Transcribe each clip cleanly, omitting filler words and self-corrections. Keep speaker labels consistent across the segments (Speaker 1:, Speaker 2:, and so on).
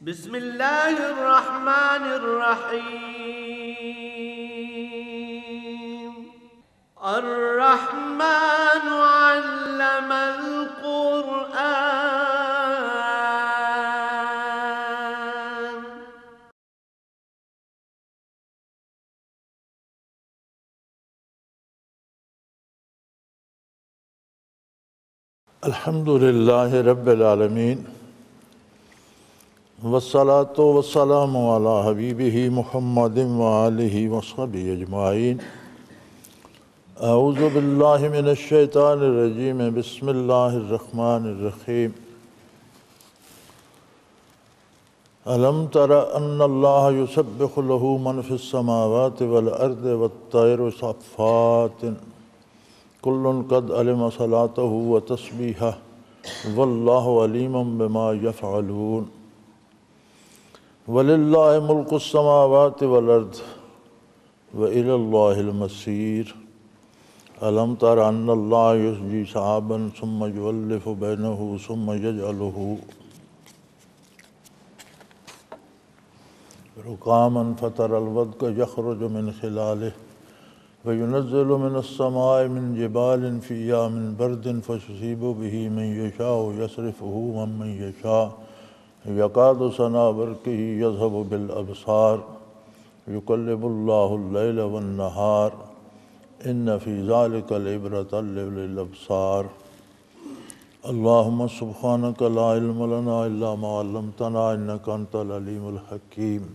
Speaker 1: بسم اللہ الرحمن الرحیم الرحمن علم القرآن.
Speaker 2: الحمد للہ رب العالمین والصلاة والسلام علی حبیبہ محمد وآلہ وصحبہ اجمعین. اعوذ باللہ من الشیطان الرجیم. بسم اللہ الرحمن الرحیم. الم تر ان اللہ یسبح له من فی السماوات والارض والطیر صفات کل قد علم صلاته وتسبیحه واللہ علیم بما یفعلون. وَلِلَّهِ مُلْكُ السَّمَاوَاتِ وَالْأَرْضِ وَإِلَى اللَّهِ الْمَصِيرُ. أَلَمْ تَرَ أَنَّ اللَّهَ يُزْجِي سَحَابًا ثُمَّ يُؤَلِّفُ بَيْنَهُ ثُمَّ يَجْعَلُهُ رُكَامًا فَتَرَى الْوَدْقَ يَخْرُجُ مِنْ خِلَالِهِ وَيُنَزِّلُ مِنَ السَّمَاءِ مِنْ جِبَالٍ فِيهَا مِنْ بَرْدٍ فَيُصِيبُ بِهِ مَنْ يَشَاءُ يَصْرِفُهُ عَمَّنْ يَشَاءُ یکاد ثنا برقہ یذہب بالابصار یقلب اللہ اللیل والنہار ان فی ذلک لعبرۃ لأولی الابصار. اللہم سبحانک لا علم لنا الا ما علمتنا انک انت العلیم الحکیم.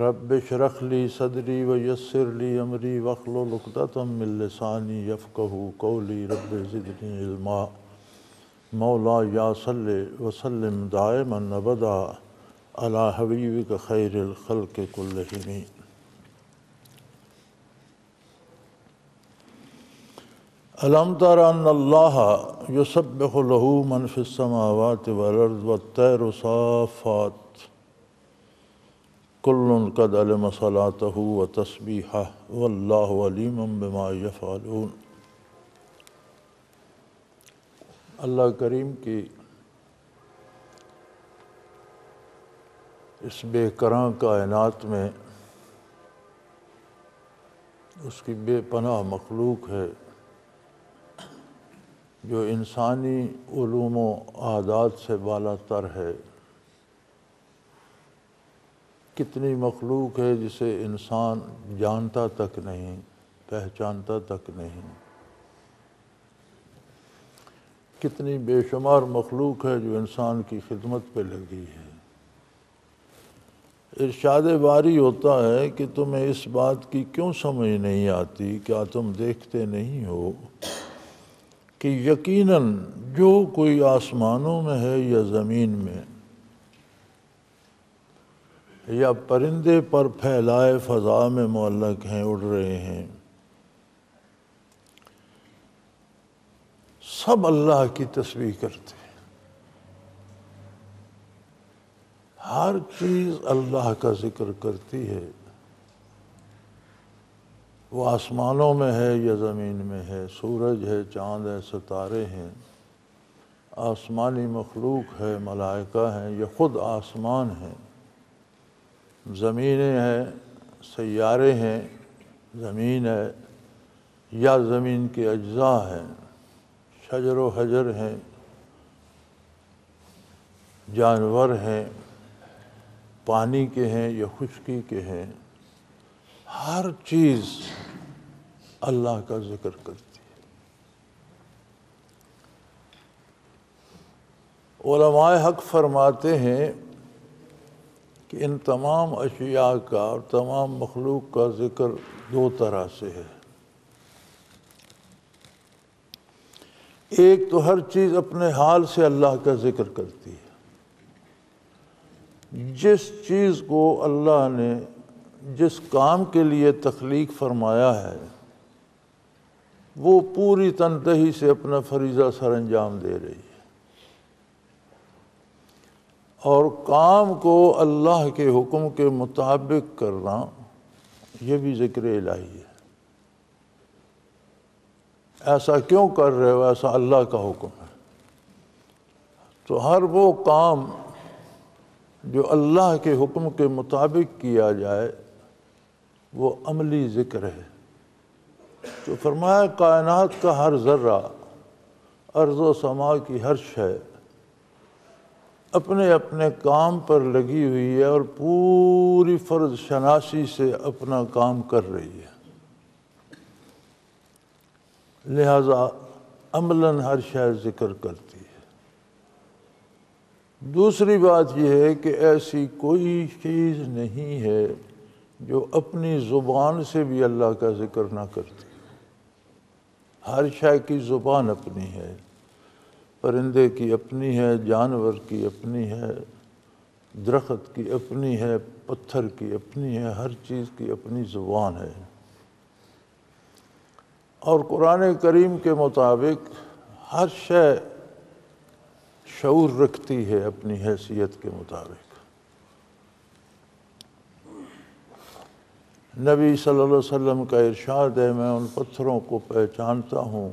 Speaker 2: رب اشرح لی صدری ویسر لی امری واحلل عقدۃ من لسانی یفقہوا قولی. رب زدنی علما. مولا یا صلی وسلم دائما ابدا علی حبیبک خیر الخلق کلہم. الم تر ان اللہ یسبح له من فی السماوات والارض والطیر صافات کل قد علم صلاته وتسبیحه واللہ علیم بما یفعلون. اللہ کریم کی اس بے کراں کائنات میں اس کی بے پناہ مخلوق ہے جو انسانی علوم و عادات سے بالا تر ہے. کتنی مخلوق ہے جسے انسان جانتا تک نہیں، پہچانتا تک نہیں. کتنی بے شمار مخلوق ہے جو انسان کی خدمت پہ لگی ہے. ارشاد باری ہوتا ہے کہ تمہیں اس بات کی کیوں سمجھ نہیں آتی، کیا تم دیکھتے نہیں ہو کہ یقیناً جو کوئی آسمانوں میں ہے یا زمین میں یا پرندے پر پھیلائے فضا میں معلق ہیں، اڑ رہے ہیں، سب اللہ کی تسبیح کرتے ہیں. ہر چیز اللہ کا ذکر کرتی ہے. وہ آسمانوں میں ہے یا زمین میں ہے، سورج ہے، چاند ہے، ستارے ہیں، آسمانی مخلوق ہے، ملائکہ ہیں، یہ خود آسمان ہیں، زمینیں ہیں، سیارے ہیں، زمین ہے یا زمین کے اجزاء ہیں، شجر و حجر ہیں، جانور ہیں، پانی کے ہیں یا خشکی کے ہیں، ہر چیز اللہ کا ذکر کرتی ہے. علماء حق فرماتے ہیں کہ ان تمام اشیاء کا اور تمام مخلوق کا ذکر دو طرح سے ہے. ایک تو ہر چیز اپنے حال سے اللہ کا ذکر کرتی ہے. جس چیز کو اللہ نے جس کام کے لیے تخلیق فرمایا ہے وہ پوری تنتہی سے اپنا فریضہ سر انجام دے رہی ہے، اور کام کو اللہ کے حکم کے مطابق کرنا یہ بھی ذکر الہی ہے. ایسا کیوں کر رہے ہو؟ ایسا اللہ کا حکم ہے. تو ہر وہ کام جو اللہ کے حکم کے مطابق کیا جائے وہ عملی ذکر ہے۔ تو فرمایا کائنات کا ہر ذرہ، ارض و سما کی ہر شے اپنے اپنے کام پر لگی ہوئی ہے اور پوری فرض شناسی سے اپنا کام کر رہی ہے، لہذا عملاً ہر شے ذکر کرتی ہے۔ دوسری بات یہ ہے کہ ایسی کوئی چیز نہیں ہے جو اپنی زبان سے بھی اللہ کا ذکر نہ کرتی، ہر شے کی زبان اپنی ہے، پرندے کی اپنی ہے، جانور کی اپنی ہے، درخت کی اپنی ہے، پتھر کی اپنی ہے، ہر چیز کی اپنی زبان ہے۔ اور قرآن کریم کے مطابق ہر شے شعور رکھتی ہے اپنی حیثیت کے مطابق۔ نبی صلی اللہ علیہ وسلم کا ارشاد ہے، میں ان پتھروں کو پہچانتا ہوں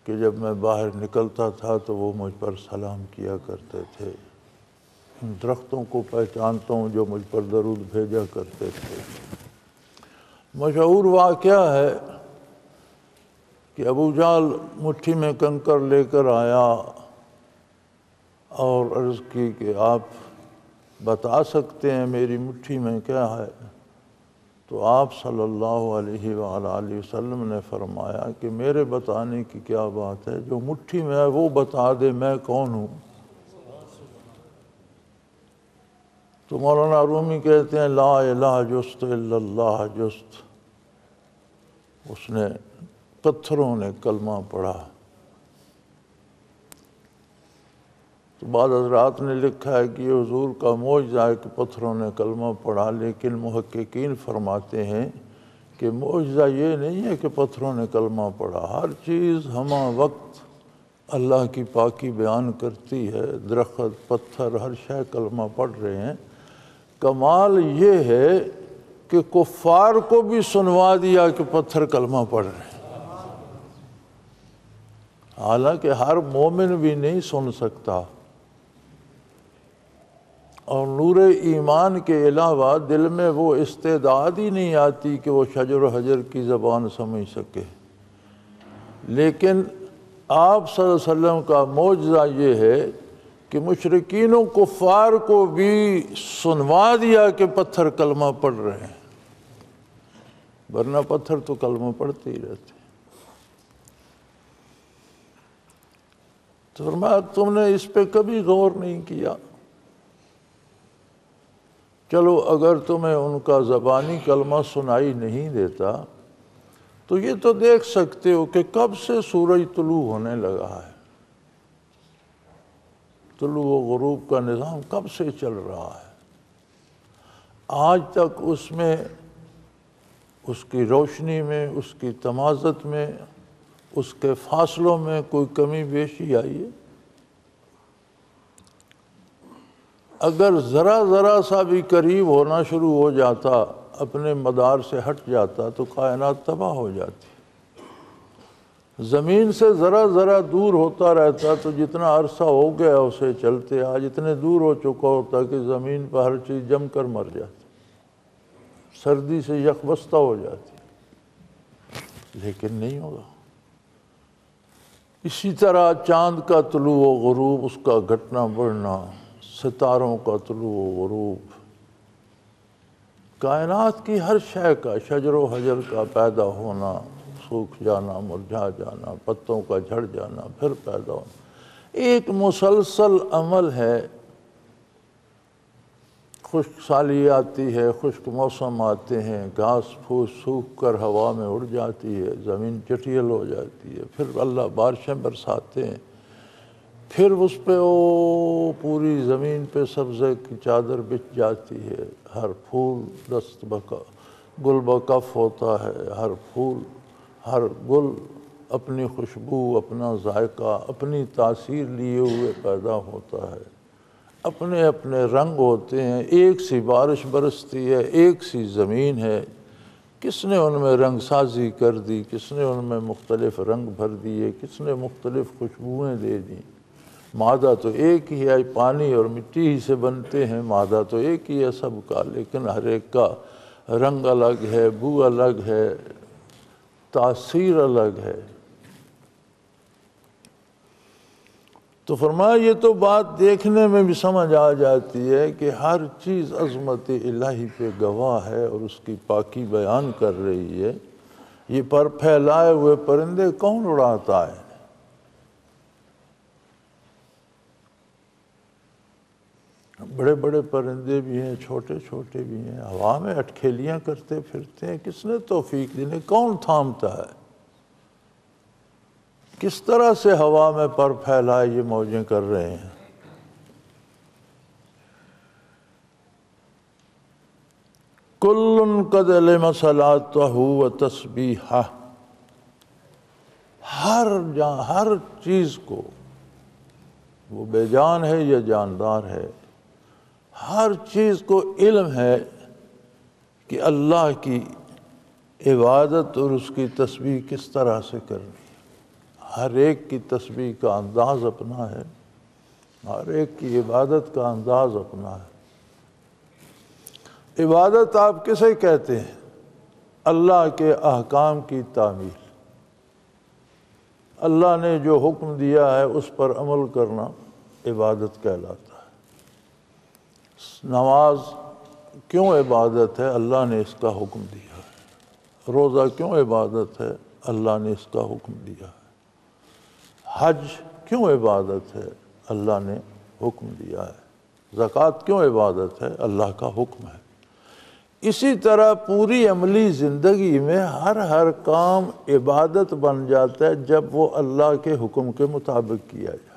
Speaker 2: کہ جب میں باہر نکلتا تھا تو وہ مجھ پر سلام کیا کرتے تھے، ان درختوں کو پہچانتا ہوں جو مجھ پر درود بھیجا کرتے تھے۔ مشہور واقعہ ہے کہ ابو جہل مٹھی میں کنکر لے کر آیا اور عرض کی کہ آپ بتا سکتے ہیں میری مٹھی میں کیا ہے؟ تو آپ صلی اللہ علیہ وآلہ وسلم نے فرمایا کہ میرے بتانے کی کیا بات ہے، جو مٹھی میں ہے وہ بتا دے میں کون ہوں۔ تو مولانا رومی کہتے ہیں لا الہ جست الا اللہ جست، اس نے پتھروں نے کلمہ پڑھا۔ تو بعض حضرات نے لکھا ہے کہ یہ حضور کا معجزہ ہے کہ پتھروں نے کلمہ پڑھا، لیکن محققین فرماتے ہیں کہ معجزہ یہ نہیں ہے کہ پتھروں نے کلمہ پڑھا، ہر چیز ہمہ وقت اللہ کی پاکی بیان کرتی ہے، درخت، پتھر، ہر شے کلمہ پڑھ رہے ہیں۔ کمال یہ ہے کہ کفار کو بھی سنوا دیا کہ پتھر کلمہ پڑھ رہے ہیں، حالانکہ ہر مومن بھی نہیں سن سکتا، اور نور ایمان کے علاوہ دل میں وہ استعداد ہی نہیں آتی کہ وہ شجر و حجر کی زبان سمجھ سکے۔ لیکن آپ صلی اللہ علیہ وسلم کا معجزہ یہ ہے کہ مشرکین و کفار کو بھی سنوا دیا کہ پتھر کلمہ پڑھ رہے ہیں، ورنہ پتھر تو کلمہ پڑھتے ہی رہتے۔ تو فرمایا تم نے اس پہ کبھی غور نہیں کیا؟ چلو اگر تمہیں ان کا زبانی کلمہ سنائی نہیں دیتا تو یہ تو دیکھ سکتے ہو کہ کب سے سورج طلوع ہونے لگا ہے، طلوع و غروب کا نظام کب سے چل رہا ہے، آج تک اس میں، اس کی روشنی میں، اس کی تمازت میں، اس کے فاصلوں میں کوئی کمی بیشی آئی ہے؟ اگر ذرا سا بھی قریب ہونا شروع ہو جاتا، اپنے مدار سے ہٹ جاتا تو کائنات تباہ ہو جاتی۔ زمین سے ذرا دور ہوتا رہتا تو جتنا عرصہ ہو گیا اسے چلتے، آج اتنے دور ہو چکا ہوتا کہ زمین پر ہر چیز جم کر مر جاتی، سردی سے یخبستہ ہو جاتی، لیکن نہیں ہوگا۔ اسی طرح چاند کا طلوع و غروب، اس کا گھٹنا بڑھنا، ستاروں کا طلوع و غروب، کائنات کی ہر شے کا، شجر و حجر کا پیدا ہونا، سوکھ جانا، مرجھا جانا، پتوں کا جھڑ جانا، پھر پیدا ہونا، ایک مسلسل عمل ہے۔ خشک سالی آتی ہے، خشک موسم آتے ہیں، گھاس پھوس سوکھ کر ہوا میں اڑ جاتی ہے، زمین چٹیل ہو جاتی ہے، پھر اللہ بارشیں برساتے ہیں، پھر اس پہ پوری زمین پہ سبزے کی چادر بچھ جاتی ہے، ہر پھول دست گل بکف ہوتا ہے، ہر پھول، ہر گل اپنی خوشبو، اپنا ذائقہ، اپنی تاثیر لیے ہوئے پیدا ہوتا ہے، اپنے اپنے رنگ ہوتے ہیں، ایک سی بارش برستی ہے، ایک سی زمین ہے، کس نے ان میں رنگ سازی کر دی، کس نے ان میں مختلف رنگ بھر دیے، کس نے مختلف خوشبوئیں دے دیں، مادہ تو ایک ہی ہے، پانی اور مٹی ہی سے بنتے ہیں، مادہ تو ایک ہی ہے سب کا، لیکن ہر ایک کا رنگ الگ ہے، بو الگ ہے، تاثیر الگ ہے۔ تو فرمایا یہ تو بات دیکھنے میں بھی سمجھ آ جاتی ہے کہ ہر چیز عظمت الہی پہ گواہ ہے اور اس کی پاکی بیان کر رہی ہے۔ یہ پر پھیلائے ہوئے پرندے کون اڑاتا ہے؟ بڑے بڑے پرندے بھی ہیں، چھوٹے چھوٹے بھی ہیں، ہوا میں اٹکھیلیاں کرتے پھرتے ہیں، کس نے توفیق دی؟ کون تھامتا ہے؟ کس طرح سے ہوا میں پر پھیلائے یہ موجیں کر رہے ہیں؟ کل قد علم صلاتہ و تسبیحہ، ہر چیز کو، وہ بے جان ہے یا جاندار ہے، ہر چیز کو علم ہے کہ اللہ کی عبادت اور اس کی تسبیح کس طرح سے کرنی ہے۔ ہر ایک کی تسبیح کا انداز اپنا ہے، ہر ایک کی عبادت کا انداز اپنا ہے۔ عبادت آپ کسے کہتے ہیں؟ اللہ کے احکام کی تعمیل، اللہ نے جو حکم دیا ہے اس پر عمل کرنا عبادت کہلاتا ہے۔ نماز کیوں عبادت ہے؟ اللہ نے اس کا حکم دیا ہے۔ روزہ کیوں عبادت ہے؟ اللہ نے اس کا حکم دیا ہے۔ حج کیوں عبادت ہے؟ اللہ نے حکم دیا ہے۔ زکوٰۃ کیوں عبادت ہے؟ اللہ کا حکم ہے۔ اسی طرح پوری عملی زندگی میں ہر کام عبادت بن جاتا ہے جب وہ اللہ کے حکم کے مطابق کیا جائے۔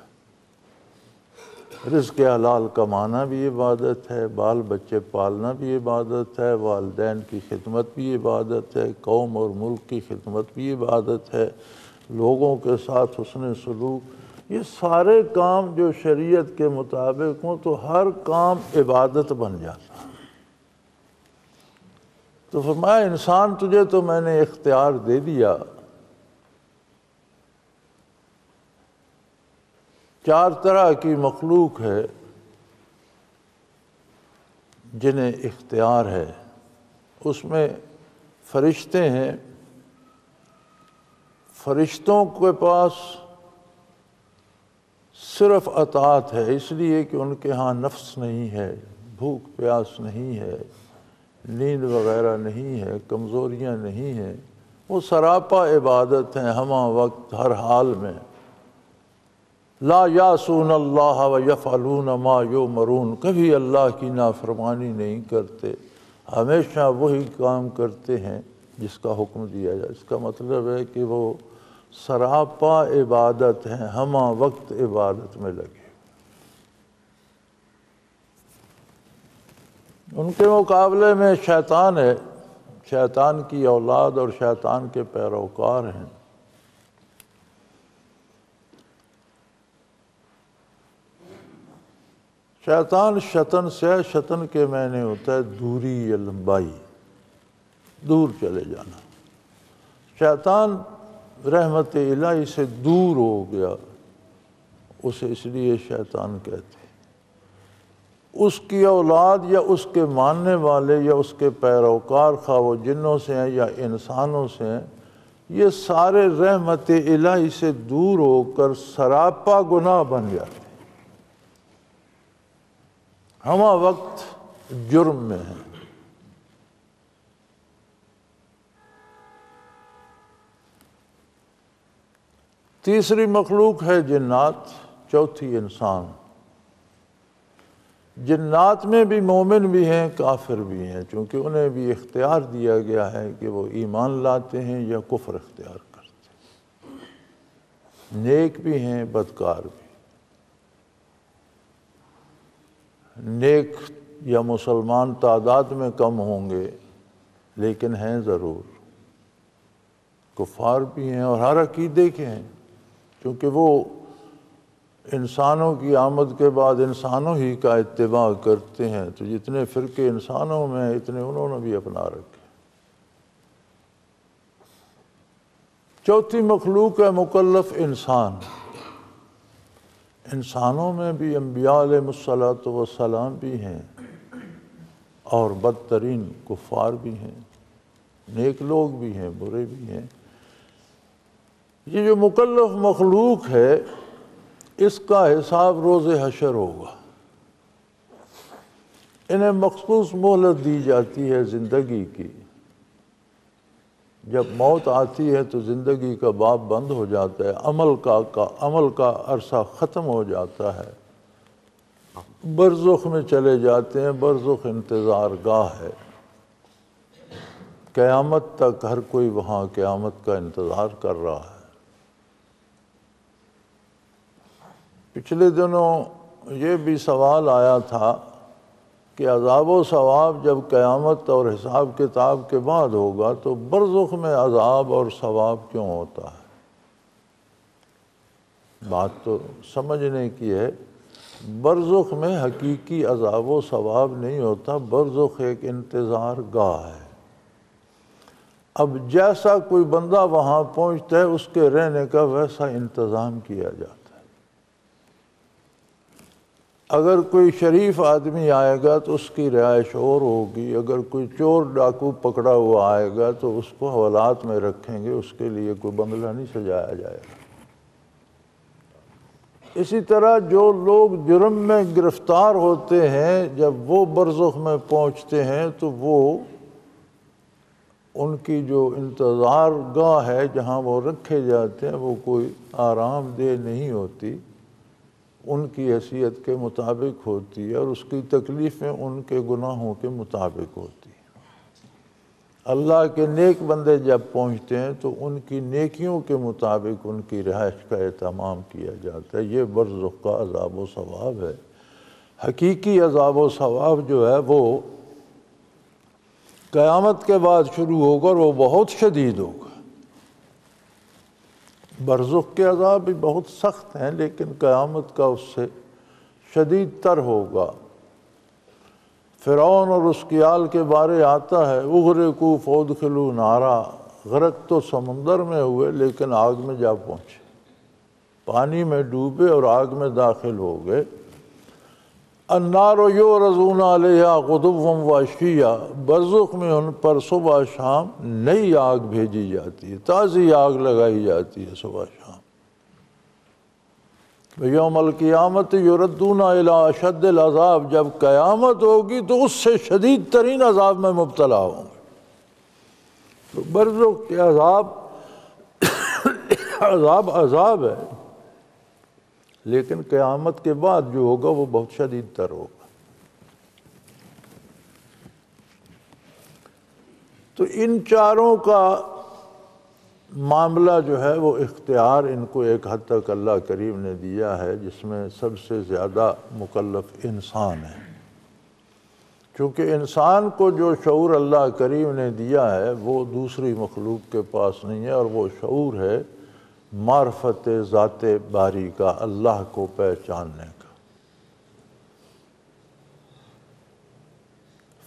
Speaker 2: رزق حلال کمانا بھی عبادت ہے، بال بچے پالنا بھی عبادت ہے، والدین کی خدمت بھی عبادت ہے، قوم اور ملک کی خدمت بھی عبادت ہے، لوگوں کے ساتھ حسن سلوک، یہ سارے کام جو شریعت کے مطابق ہوں تو ہر کام عبادت بن جاتا ہے۔ تو فرمایا انسان تجھے تو میں نے اختیار دے دیا، چار طرح کی مخلوق ہے جنہیں اختیار ہے۔ اس میں فرشتے ہیں، فرشتوں کے پاس صرف اطاعت ہے، اس لیے کہ ان کے ہاں نفس نہیں ہے، بھوک پیاس نہیں ہے، نیند وغیرہ نہیں ہے، کمزوریاں نہیں ہیں، وہ سراپا عبادت ہیں ہمہ وقت ہر حال میں۔ لا یعصون اللہ ویفعلون ما یؤمرون، کبھی اللہ کی نافرمانی نہیں کرتے، ہمیشہ وہی کام کرتے ہیں جس کا حکم دیا جائے۔ اس کا مطلب ہے کہ وہ سراپا عبادت ہیں، ہمہ وقت عبادت میں لگے۔ ان کے مقابلے میں شیطان ہے، شیطان کی اولاد اور شیطان کے پیروکار ہیں۔ شیطان شطن سے، شطن کے معنی ہوتا ہے دوری یا لمبائی، دور چلے جانا۔ شیطان رحمت الہی سے دور ہو گیا، اسے اس لیے شیطان کہتے ہیں۔ اس کی اولاد یا اس کے ماننے والے یا اس کے پیروکار، خواہ وہ جنوں سے ہیں یا انسانوں سے ہیں، یہ سارے رحمت الہی سے دور ہو کر سراپا گناہ بن جاتے ہیں، ہمہ وقت جرم میں ہیں۔ تیسری مخلوق ہے جنات، چوتھی انسان۔ جنات میں بھی مومن بھی ہیں، کافر بھی ہیں، چونکہ انہیں بھی اختیار دیا گیا ہے کہ وہ ایمان لاتے ہیں یا کفر اختیار کرتے ہیں، نیک بھی ہیں، بدکار بھی۔ نیک یا مسلمان تعداد میں کم ہوں گے لیکن ہیں ضرور، کفار بھی ہیں اور ہر عقیدے کے ہیں، کیونکہ وہ انسانوں کی آمد کے بعد انسانوں ہی کا اتباع کرتے ہیں، تو جتنے فرقے انسانوں میں ہیں اتنے انہوں نے بھی اپنا رکھے۔ چوتھی مخلوق ہے مکلف انسان۔ انسانوں میں بھی انبیاء علیہ الصلوۃ والسلام بھی ہیں اور بدترین کفار بھی ہیں، نیک لوگ بھی ہیں، برے بھی ہیں۔ یہ جو مکلف مخلوق ہے اس کا حساب روز حشر ہوگا۔ انہیں مخصوص مہلت دی جاتی ہے زندگی کی، جب موت آتی ہے تو زندگی کا باب بند ہو جاتا ہے، عمل کا عرصہ ختم ہو جاتا ہے، برزخ میں چلے جاتے ہیں۔ برزخ انتظار گاہ ہے، قیامت تک ہر کوئی وہاں قیامت کا انتظار کر رہا ہے۔ پچھلے دنوں یہ بھی سوال آیا تھا کہ عذاب و ثواب جب قیامت اور حساب کتاب کے بعد ہوگا تو برزخ میں عذاب اور ثواب کیوں ہوتا ہے؟ بات تو سمجھنے کی ہے، برزخ میں حقیقی عذاب و ثواب نہیں ہوتا، برزخ ایک انتظار گاہ ہے۔ اب جیسا کوئی بندہ وہاں پہنچتا ہے اس کے رہنے کا ویسا انتظام کیا جاتا ہے۔ اگر کوئی شریف آدمی آئے گا تو اس کی رہائش اور ہوگی، اگر کوئی چور ڈاکو پکڑا ہوا آئے گا تو اس کو حوالات میں رکھیں گے، اس کے لیے کوئی بنگلہ نہیں سجایا جائے گا۔ اسی طرح جو لوگ جرم میں گرفتار ہوتے ہیں جب وہ برزخ میں پہنچتے ہیں تو وہ ان کی جو انتظار گاہ ہے جہاں وہ رکھے جاتے ہیں وہ کوئی آرام دہ نہیں ہوتی، ان کی حیثیت کے مطابق ہوتی ہے اور اس کی تکلیفیں ان کے گناہوں کے مطابق ہوتی ہیں۔ اللہ کے نیک بندے جب پہنچتے ہیں تو ان کی نیکیوں کے مطابق ان کی رہائش کا اہتمام کیا جاتا ہے۔ یہ برزخ کا عذاب و ثواب ہے۔ حقیقی عذاب و ثواب جو ہے وہ قیامت کے بعد شروع ہوگا اور وہ بہت شدید ہوگا۔ برزخ کے عذاب بھی بہت سخت ہیں لیکن قیامت کا اس سے شدید تر ہوگا۔ فرعون اور اس کی آل کے بارے آتا ہے، اغرقوا فادخلوا نارا، غرق تو سمندر میں ہوئے لیکن آگ میں جا پہنچے، پانی میں ڈوبے اور آگ میں داخل ہو گئے۔ النار یعرضون علیہا غدوا وعشیا، برزخ میں ان پر صبح شام نئی آگ بھیجی جاتی ہے، تازی آگ لگائی جاتی ہے صبح شام۔ یوم القیامت یردون الی اشد العذاب، جب قیامت ہوگی تو اس سے شدید ترین عذاب میں مبتلا ہوں گے۔ تو برزخ کے عذاب ہے لیکن قیامت کے بعد جو ہوگا وہ بہت شدید تر ہوگا۔ تو ان چاروں کا معاملہ جو ہے وہ اختیار ان کو ایک حد تک اللہ کریم نے دیا ہے، جس میں سب سے زیادہ مکلف انسان ہے۔ چونکہ انسان کو جو شعور اللہ کریم نے دیا ہے وہ دوسری مخلوق کے پاس نہیں ہے، اور وہ شعور ہے معرفت ذات باری کا، اللہ کو پہچاننے کا۔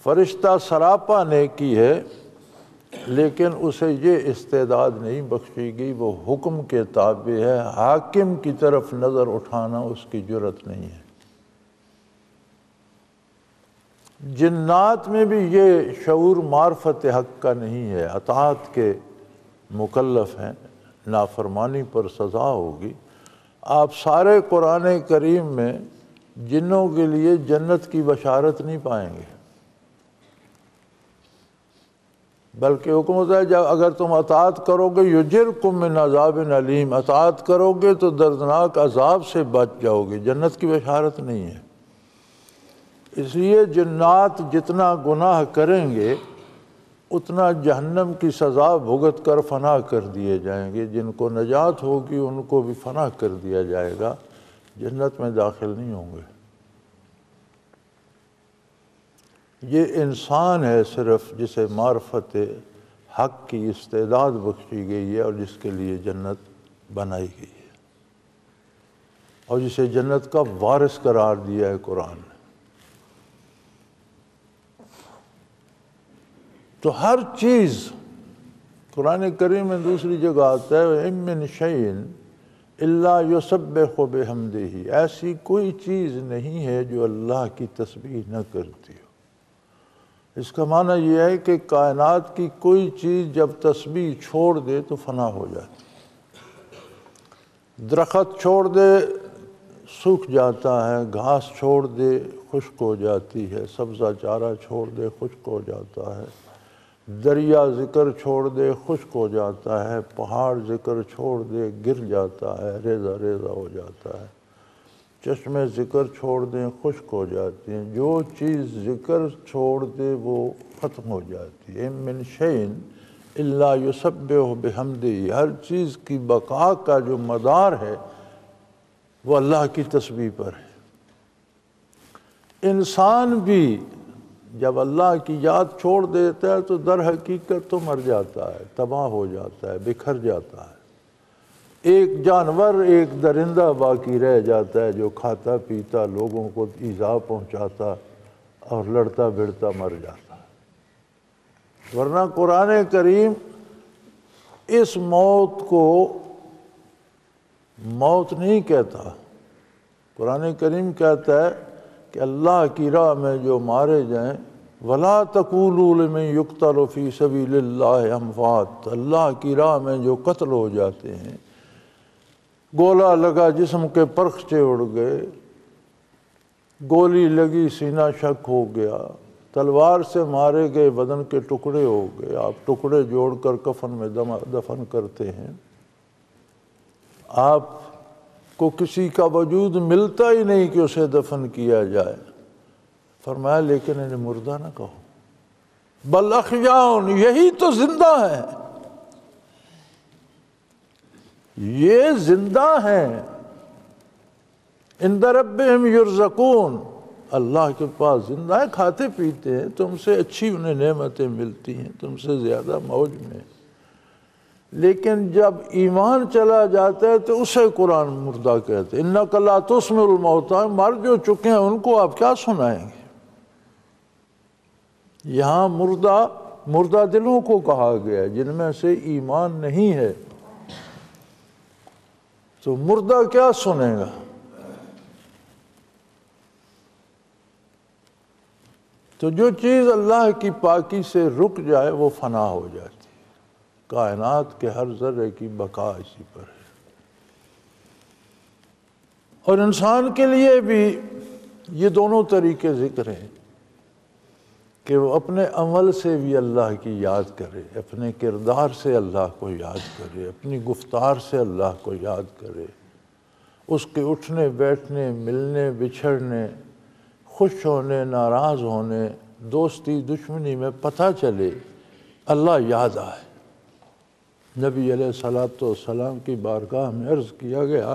Speaker 2: فرشتہ سراپا نیکی ہے لیکن اسے یہ استعداد نہیں بخشی گئی، وہ حکم کے تابع ہے، حاکم کی طرف نظر اٹھانا اس کی جرت نہیں ہے۔ جنات میں بھی یہ شعور معرفت حق کا نہیں ہے، اطاعت کے مکلف ہیں، نافرمانی پر سزا ہوگی۔ آپ سارے قرآن کریم میں جنوں کے لیے جنت کی بشارت نہیں پائیں گے، بلکہ حکم ہوتا ہے جب اگر تم اطاعت کرو گے یجرکم من عذاب علیم، اطاعت کرو گے تو دردناک عذاب سے بچ جاؤ گے، جنت کی بشارت نہیں ہے۔ اس لیے جنات جتنا گناہ کریں گے اتنا جہنم کی سزا بھگت کر فنا کر دیے جائیں گے، جن کو نجات ہوگی ان کو بھی فنا کر دیا جائے گا، جنت میں داخل نہیں ہوں گے۔ یہ انسان ہے صرف جسے معرفت حق کی استعداد بخشی گئی ہے اور جس کے لیے جنت بنائی گئی ہے اور جسے جنت کا وارث قرار دیا ہے قرآن نے۔ تو ہر چیز قرآن کریم میں دوسری جگہ آتا ہے اِن مِّن شَيْءٍ الا یسبح بحمدہ، ایسی کوئی چیز نہیں ہے جو اللہ کی تسبیح نہ کرتی ہو۔ اس کا معنی یہ ہے کہ کائنات کی کوئی چیز جب تسبیح چھوڑ دے تو فنا ہو جاتی، درخت چھوڑ دے سوکھ جاتا ہے، گھاس چھوڑ دے خشک ہو جاتی ہے، سبزہ چارہ چھوڑ دے خشک ہو جاتا ہے، دریا ذکر چھوڑ دے خشک ہو جاتا ہے، پہاڑ ذکر چھوڑ دے گر جاتا ہے، ریزہ ریزہ ہو جاتا ہے، چشمے ذکر چھوڑ دیں خشک ہو جاتی ہیں، جو چیز ذکر چھوڑ دے وہ ختم ہو جاتی ہے۔ من شیء الا یسبح بحمدہ، ہر چیز کی بقا کا جو مدار ہے وہ اللہ کی تسبیح پر ہے۔ انسان بھی جب اللہ کی یاد چھوڑ دیتا ہے تو در حقیقت تو مر جاتا ہے، تباہ ہو جاتا ہے، بکھر جاتا ہے۔ ایک جانور، ایک درندہ باقی رہ جاتا ہے جو کھاتا پیتا، لوگوں کو ایذا پہنچاتا اور لڑتا بھڑتا مر جاتا ہے۔ ورنہ قرآن کریم اس موت کو موت نہیں کہتا، قرآن کریم کہتا ہے کہ اللہ کی راہ میں جو مارے جائیں وَلَا تَقُولُوا لِمَنْ يُقْتَلُ فِي سَبِيلِ اللَّهِ أَمْوَاتٌ، اللہ کی راہ میں جو قتل ہو جاتے ہیں، گولا لگا جسم کے پرخچے اڑ گئے، گولی لگی سینہ شک ہو گیا، تلوار سے مارے گئے بدن کے ٹکڑے ہو گئے، آپ ٹکڑے جوڑ کر کفن میں دفن کرتے ہیں، آپ کو کسی کا وجود ملتا ہی نہیں کہ اسے دفن کیا جائے۔ فرمایا لیکن انہیں مردہ نہ کہو، بل احیاء، یہی تو زندہ ہے، یہ زندہ ہیں، عند ربہم یرزقون، اللہ کے پاس زندہ ہے، کھاتے پیتے ہیں، تم سے اچھی انہیں نعمتیں ملتی ہیں، تم سے زیادہ موج میں۔ لیکن جب ایمان چلا جاتا ہے تو اسے قرآن مردہ کہتے ہیں۔ اِنَّكَ لَا تُسْمِعُ الْمَوْتَىٰ، مر جو چکے ہیں ان کو آپ کیا سنائیں گے؟ یہاں مردہ دلوں کو کہا گیا جن میں سے ایمان نہیں ہے، تو مردہ کیا سنے گا؟ تو جو چیز اللہ کی پاکی سے رک جائے وہ فنا ہو جاتی ہے۔ کائنات کے ہر ذرے کی بقا اسی پر ہے۔ اور انسان کے لیے بھی یہ دونوں طریقے ذکر ہیں کہ وہ اپنے عمل سے بھی اللہ کی یاد کرے، اپنے کردار سے اللہ کو یاد کرے، اپنی گفتار سے اللہ کو یاد کرے، اس کے اٹھنے بیٹھنے، ملنے بچھڑنے، خوش ہونے ناراض ہونے، دوستی دشمنی میں پتہ چلے اللہ یاد آئے۔ نبی علیہ السلام کی بارگاہ میں عرض کیا گیا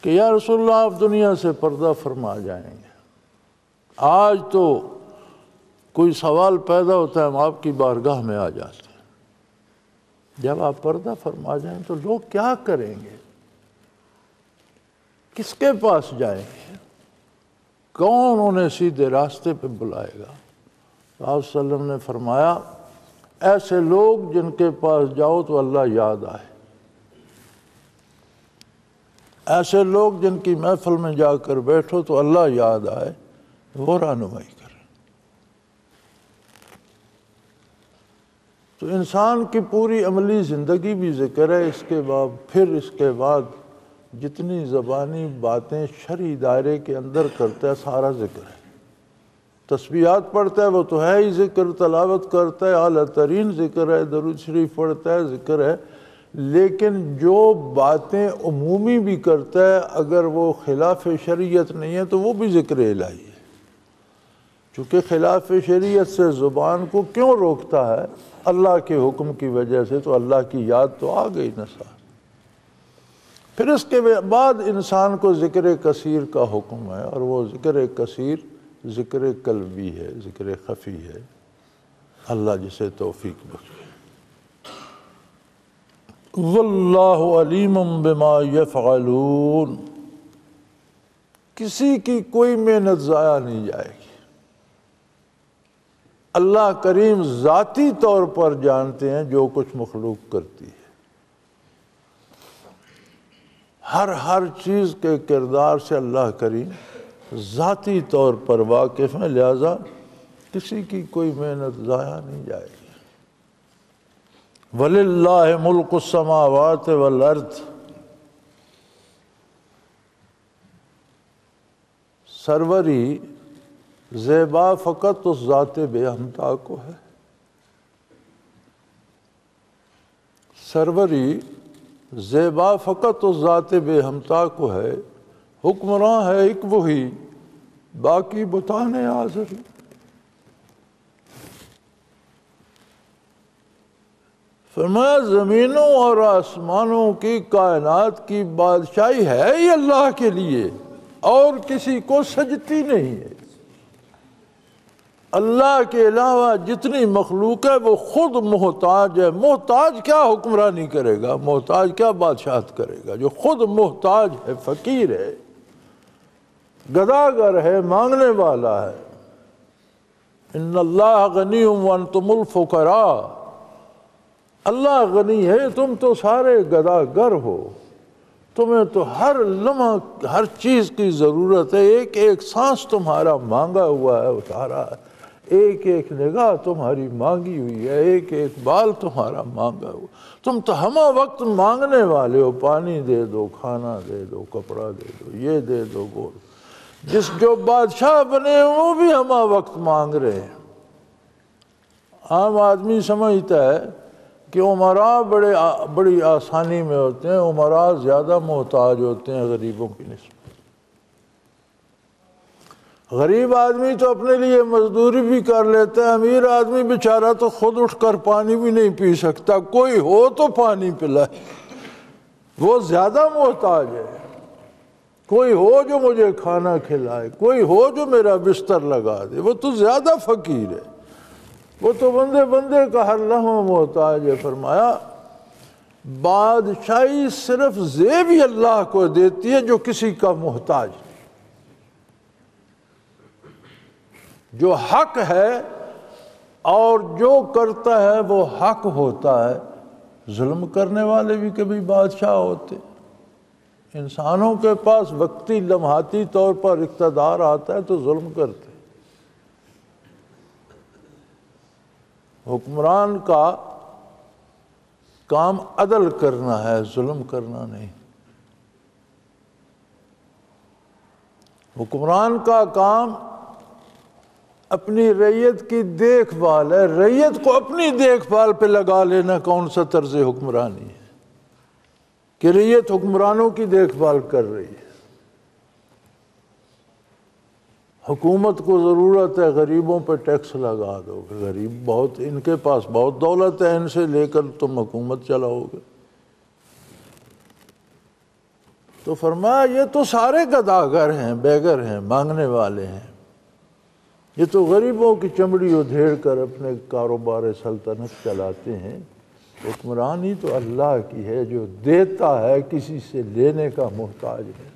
Speaker 2: کہ یا رسول اللہ آپ دنیا سے پردہ فرما جائیں گے، آج تو کوئی سوال پیدا ہوتا ہے ہم آپ کی بارگاہ میں آ جاتے ہیں، جب آپ پردہ فرما جائیں تو لوگ کیا کریں گے؟ کس کے پاس جائیں گے؟ کون انہیں سیدھے راستے پہ بلائے گا؟ آپ صلی اللہ علیہ وسلم نے فرمایا ایسے لوگ جن کے پاس جاؤ تو اللہ یاد آئے، ایسے لوگ جن کی محفل میں جا کر بیٹھو تو اللہ یاد آئے، وہ رہنمائی کرے۔ تو انسان کی پوری عملی زندگی بھی ذکر ہے، اس کے بعد جتنی زبانی باتیں شرعی دائرے کے اندر کرتا ہے سارا ذکر ہے۔ تسبیحات پڑھتا ہے وہ تو ہے ہی ذکر، تلاوت کرتا ہے اعلیٰ ترین ذکر ہے، درود شریف پڑھتا ہے ذکر ہے، لیکن جو باتیں عمومی بھی کرتا ہے اگر وہ خلاف شریعت نہیں ہے تو وہ بھی ذکر الہی ہے۔ چونکہ خلاف شریعت سے زبان کو کیوں روکتا ہے؟ اللہ کے حکم کی وجہ سے، تو اللہ کی یاد تو آ گئی نا ساتھ۔ پھر اس کے بعد انسان کو ذکر کثیر کا حکم ہے، اور وہ ذکر کثیر ذکر قلبی ہے، ذکر خفی ہے، اللہ جسے توفیق بخشے۔ واللہ علیم بما یفعلون، کسی کی کوئی محنت ضائع نہیں جائے گی۔ اللہ کریم ذاتی طور پر جانتے ہیں جو کچھ مخلوق کرتی ہے۔ ہر چیز کے کردار سے اللہ کریم ذاتی طور پر واقف ہیں، لہذا کسی کی کوئی محنت ضائع نہیں جائے گی۔ وَلِلَّهِ مُلْكُ السَّمَاوَاتِ وَالْأَرْضِ، سروری زیبا فقط اس ذات بے ہمتا کو ہے، سروری زیبا فقط اس ذات بے ہمتا کو ہے، حکمراں ہے ایک وہی، باقی بتان حاضر۔ فرمایا زمینوں اور آسمانوں کی کائنات کی بادشاہی ہے ہی اللہ کے لیے اور کسی کو سجتی نہیں ہے۔ اللہ کے علاوہ جتنی مخلوق ہے وہ خود محتاج ہے۔ محتاج کیا حکمرانی کرے گا، محتاج کیا بادشاہت کرے گا؟ جو خود محتاج ہے، فقیر ہے، گداگر ہے، مانگنے والا ہے۔ ان اللہ غنی وانتم الفقراء، اللہ غنی ہے، تم تو سارے گداگر ہو، تمہیں تو ہر لمحہ ہر چیز کی ضرورت ہے، ایک ایک سانس تمہارا مانگا ہوا ہے، اتارا ہے، ایک ایک نگاہ تمہاری مانگی ہوئی ہے، ایک ایک بال تمہارا مانگا ہوا، تم تو ہمہ وقت مانگنے والے ہو، پانی دے دو، کھانا دے دو، کپڑا دے دو، یہ دے دو، وہ۔ جس جو بادشاہ بنے ہیں وہ بھی ہمہ وقت مانگ رہے ہیں۔ عام آدمی سمجھتا ہے کہ عمراء بڑی آسانی میں ہوتے ہیں، عمراء زیادہ محتاج ہوتے ہیں غریبوں کی نسبت۔ غریب آدمی تو اپنے لیے مزدوری بھی کر لیتا ہے، امیر آدمی بیچارہ تو خود اٹھ کر پانی بھی نہیں پی سکتا، کوئی ہو تو پانی پلائے، وہ زیادہ محتاج ہے۔ کوئی ہو جو مجھے کھانا کھلائے، کوئی ہو جو میرا بستر لگا دے، وہ تو زیادہ فقیر ہے، وہ تو بندے کا ہر لمحہ محتاج ہے۔ فرمایا بادشاہی صرف زیب ہی اللہ کو دیتی ہے جو کسی کا محتاج ہے۔ جو حق ہے اور جو کرتا ہے وہ حق ہوتا ہے۔ ظلم کرنے والے بھی کبھی بادشاہ ہوتے، انسانوں کے پاس وقتی لمحاتی طور پر اقتدار آتا ہے تو ظلم کرتے۔ حکمران کا کام عدل کرنا ہے، ظلم کرنا نہیں۔ حکمران کا کام اپنی رعیت کی دیکھ بھال ہے، رعیت کو اپنی دیکھ بھال پہ لگا لینا کون سا طرز حکمرانی ہے کہ رعیت حکمرانوں کی دیکھ بھال کر رہی ہے۔ حکومت کو ضرورت ہے غریبوں پہ ٹیکس لگا دو گے، غریب بہت، ان کے پاس بہت دولت ہے، ان سے لے کر تم حکومت چلاؤ گے۔ تو فرمایا یہ تو سارے گداگر ہیں، بیگر ہیں، مانگنے والے ہیں، یہ تو غریبوں کی چمڑی ادھیڑ کر اپنے کاروبار سلطنت چلاتے ہیں۔ حکمرانی تو اللہ کی ہے جو دیتا ہے، کسی سے لینے کا محتاج ہے،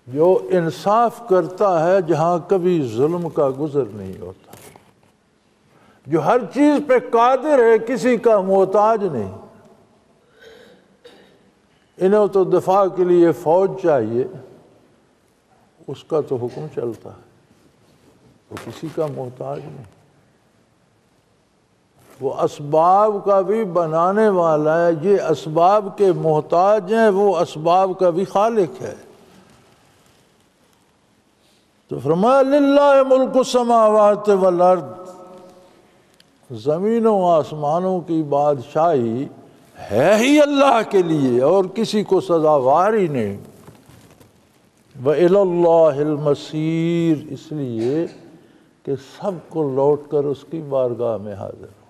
Speaker 2: جو انصاف کرتا ہے جہاں کبھی ظلم کا گزر نہیں ہوتا، جو ہر چیز پہ قادر ہے، کسی کا محتاج نہیں۔ انہیں تو دفاع کے لیے فوج چاہیے، اس کا تو حکم چلتا ہے، وہ کسی کا محتاج نہیں۔ وہ اسباب کا بھی بنانے والا ہے، یہ اسباب کے محتاج ہیں، وہ اسباب کا بھی خالق ہے۔ تو فرمایا للہ ملک السماوات والارض، زمینوں آسمانوں کی بادشاہی ہے ہی اللہ کے لیے اور کسی کو سزاوار ہی نہیں۔ وَإِلَى اللَّهِ الْمَصِيرُ، اس لیے کہ سب کو لوٹ کر اس کی بارگاہ میں حاضر ہو۔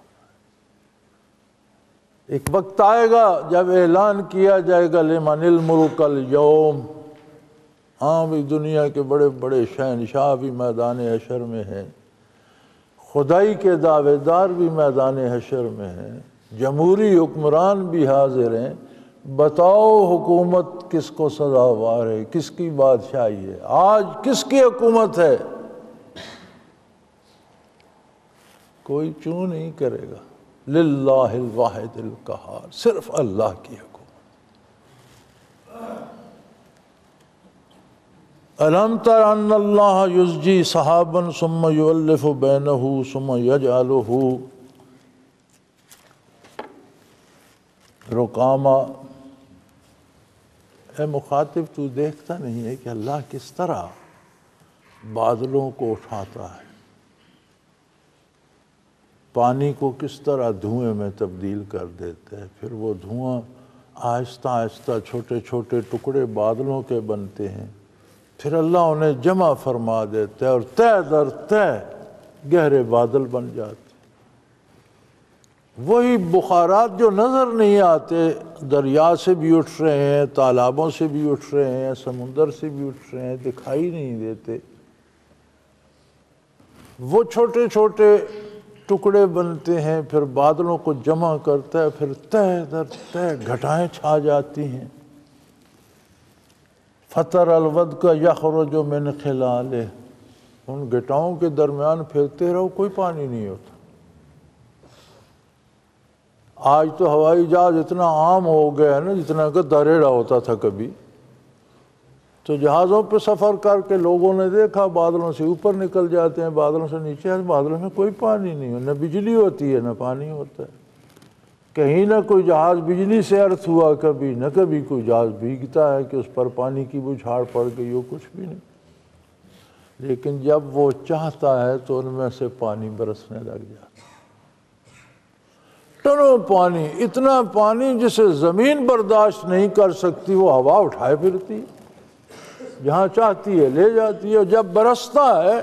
Speaker 2: ایک وقت آئے گا جب اعلان کیا جائے گا لمن الملک اليوم، ہاں بھی دنیا کے بڑے بڑے شہنشاہ بھی میدان حشر میں ہیں، خدائی کے دعوے دار بھی میدان حشر میں ہیں، جمہوری حکمران بھی حاضر ہیں۔ بتاؤ حکومت کس کو سزاوار ہے، کس کی بادشاہی ہے، آج کس کی حکومت ہے؟ کوئی چوں نہیں کرے گا۔ للہ الواحد القہار، صرف اللہ کی حکومت۔ الم تر ان اللہ یزجی سحابا ثم یؤلف بینہ ثم یجعلہ رکاما، اے مخاطب تو دیکھتا نہیں ہے کہ اللہ کس طرح بادلوں کو اٹھاتا ہے، پانی کو کس طرح دھوئیں میں تبدیل کر دیتا ہے، پھر وہ دھواں آہستہ آہستہ چھوٹے چھوٹے ٹکڑے بادلوں کے بنتے ہیں، پھر اللہ انہیں جمع فرما دیتا ہے اور تہ در تہ گہرے بادل بن جاتے۔ وہی بخارات جو نظر نہیں آتے، دریا سے بھی اٹھ رہے ہیں، تالابوں سے بھی اٹھ رہے ہیں، سمندر سے بھی اٹھ رہے ہیں، دکھائی نہیں دیتے، وہ چھوٹے چھوٹے ٹکڑے بنتے ہیں، پھر بادلوں کو جمع کرتا ہے، پھر تہ در تہ گھٹائیں چھا جاتی ہیں۔ فطر الودق یخرج من خلالہ، ان گھٹاؤں کے درمیان پھرتے رہو، کوئی پانی نہیں ہوتا۔ آج تو ہوائی جہاز اتنا عام ہو گیا ہے نا، جتنا کہ دریڑا ہوتا تھا کبھی، تو جہازوں پہ سفر کر کے لوگوں نے دیکھا بادلوں سے اوپر نکل جاتے ہیں، بادلوں سے نیچے، بادلوں میں کوئی پانی نہیں ہے، نہ بجلی ہوتی ہے نہ پانی ہوتا ہے، کہیں نہ کوئی جہاز بجلی سے ارتھ ہوا کبھی، نہ کبھی کوئی جہاز بھیگتا ہے کہ اس پر پانی کی بچھاڑ پڑ گئی ہو، کچھ بھی نہیں۔ لیکن جب وہ چاہتا ہے تو ان میں سے پانی برسنے لگ جاتا ہے، ٹنوں پانی، اتنا پانی جسے زمین برداشت نہیں کر سکتی، وہ ہوا اٹھائے پھرتی، جہاں چاہتی ہے لے جاتی ہے، اور جب برستا ہے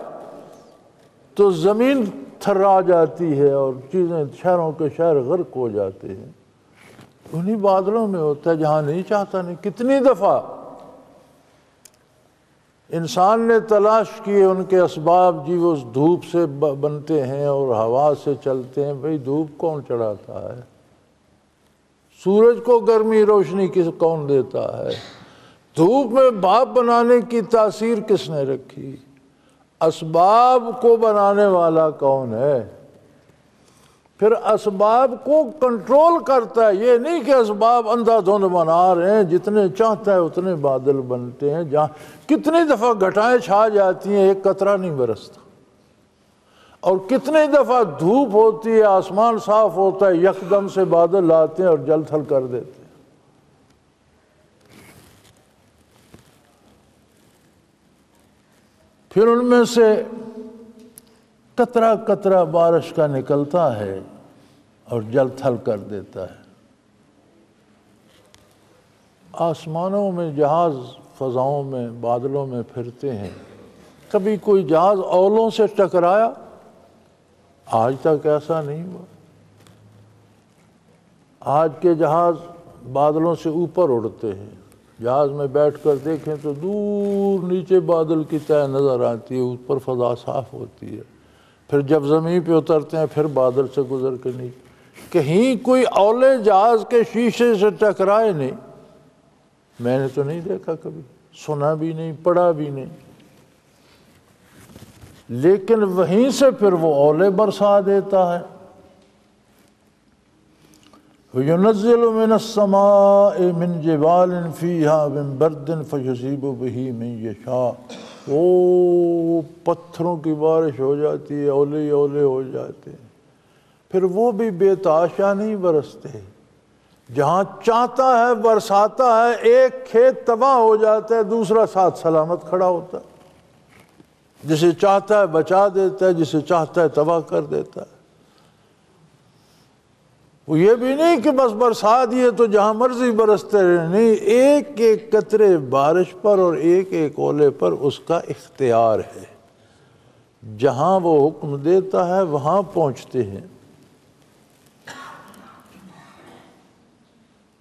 Speaker 2: تو زمین تھرا جاتی ہے اور چیزیں، شہروں کے شہر غرق ہو جاتے ہیں۔ انہی بادلوں میں ہوتا ہے جہاں نہیں چاہتا نہیں۔ کتنی دفعہ انسان نے تلاش کیے ان کے اسباب، جی وہ دھوپ سے بنتے ہیں اور ہوا سے چلتے ہیں، بھئی دھوپ کون چڑھاتا ہے؟ سورج کو گرمی روشنی کون دیتا ہے؟ دھوپ میں بھاپ بنانے کی تاثیر کس نے رکھی؟ اسباب کو بنانے والا کون ہے؟ پھر اسباب کو کنٹرول کرتا ہے، یہ نہیں کہ اسباب اندھا دھند بنا رہے ہیں، جتنے چاہتا ہے اتنے بادل بنتے ہیں، جہاں کتنی دفعہ گھٹائیں چھا جاتی ہیں، ایک قطرہ نہیں برستا، اور کتنی دفعہ دھوپ ہوتی ہے، آسمان صاف ہوتا ہے، یکدم سے بادل آتے ہیں اور جل تھل کر دیتے ہیں۔ پھر ان میں سے قطرہ قطرہ بارش کا نکلتا ہے اور جل تھل کر دیتا ہے۔ آسمانوں میں جہاز، فضاؤں میں، بادلوں میں پھرتے ہیں، کبھی کوئی جہاز اولوں سے ٹکرایا؟ آج تک ایسا نہیں ہوا۔ آج کے جہاز بادلوں سے اوپر اڑتے ہیں، جہاز میں بیٹھ کر دیکھیں تو دور نیچے بادل کی تہ نظر آتی ہے، اوپر فضا صاف ہوتی ہے، پھر جب زمین پہ اترتے ہیں پھر بادل سے گزر کے نیچے، کہیں کوئی اولے جہاز کے شیشے سے ٹکرائے نہیں، میں نے تو نہیں دیکھا، کبھی سنا بھی نہیں، پڑھا بھی نہیں، لیکن وہیں سے پھر وہ اولے برسا دیتا ہے۔ وَيُنَزِّلُ مِنَ السَّمَاءِ مِن جِبَالٍ فِيهَا مِن بَرْدٍ فَيُصِيبُ بِهِ مَن يَشَاءُ، وہ پتھروں کی بارش ہو جاتی ہے، اولے اولے ہو جاتے ہیں، پھر وہ بھی بے تحاشا نہیں برستے، جہاں چاہتا ہے برساتا ہے، ایک کھیت تباہ ہو جاتا ہے، دوسرا ساتھ سلامت کھڑا ہوتا ہے، جسے چاہتا ہے بچا دیتا ہے، جسے چاہتا ہے تباہ کر دیتا ہے۔ وہ یہ بھی نہیں کہ بس برسا دیے تو جہاں مرضی برستے رہے، نہیں، ایک ایک قطرے بارش پر اور ایک ایک اولے پر اس کا اختیار ہے، جہاں وہ حکم دیتا ہے وہاں پہنچتے ہیں۔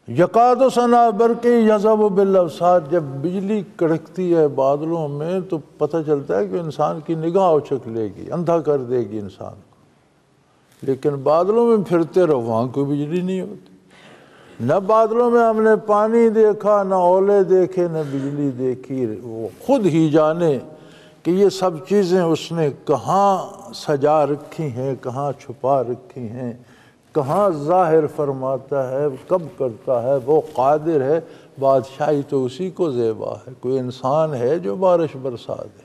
Speaker 2: یکاد ثنا برق یضرب بالابصار، جب بجلی کڑکتی ہے بادلوں میں تو پتہ چلتا ہے کہ انسان کی نگاہ اچک لے گی، اندھا کر دے گی انسان کو، لیکن بادلوں میں پھرتے رہو، وہاں کوئی بجلی نہیں ہوتی۔ نہ بادلوں میں ہم نے پانی دیکھا، نہ اولے دیکھے، نہ بجلی دیکھی، وہ خود ہی جانے کہ یہ سب چیزیں اس نے کہاں سجا رکھی ہیں، کہاں چھپا رکھی ہیں، کہاں ظاہر فرماتا ہے، کب کرتا ہے، وہ قادر ہے بادشاہی تو اسی کو زیبا ہے۔ کوئی انسان ہے جو بارش برسا دے،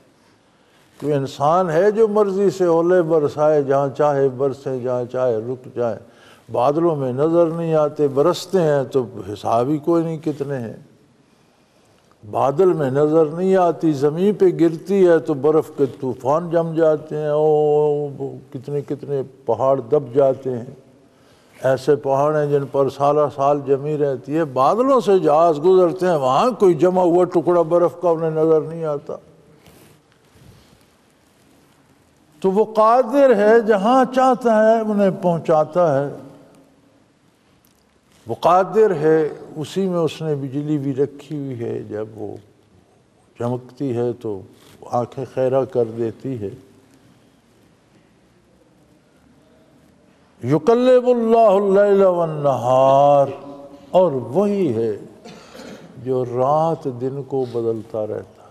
Speaker 2: کوئی انسان ہے جو مرضی سے اولے برسائے، جہاں چاہے برسیں جہاں چاہے رک جائیں۔ بادلوں میں نظر نہیں آتے، برستے ہیں تو حساب ہی کوئی نہیں کتنے ہیں۔ بادل میں نظر نہیں آتی، زمین پہ گرتی ہے تو برف کے طوفان جم جاتے ہیں، کتنے کتنے پہاڑ دب جاتے ہیں۔ ایسے پہاڑ ہیں جن پر سالہ سال جمی رہتی ہے، بادلوں سے جہاز گزرتے ہیں، وہاں کوئی جمع ہوا ٹکڑا برف کا انہیں نظر نہیں آتا۔ تو وہ قادر ہے، جہاں چاہتا ہے انہیں پہنچاتا ہے۔ وہ قادر ہے، اسی میں اس نے بجلی بھی رکھی ہوئی ہے، جب وہ چمکتی ہے تو آنکھیں خیرہ کر دیتی ہے۔ یقلب اللہ اللیل والنہار، اور وہی ہے جو رات دن کو بدلتا رہتا ہے۔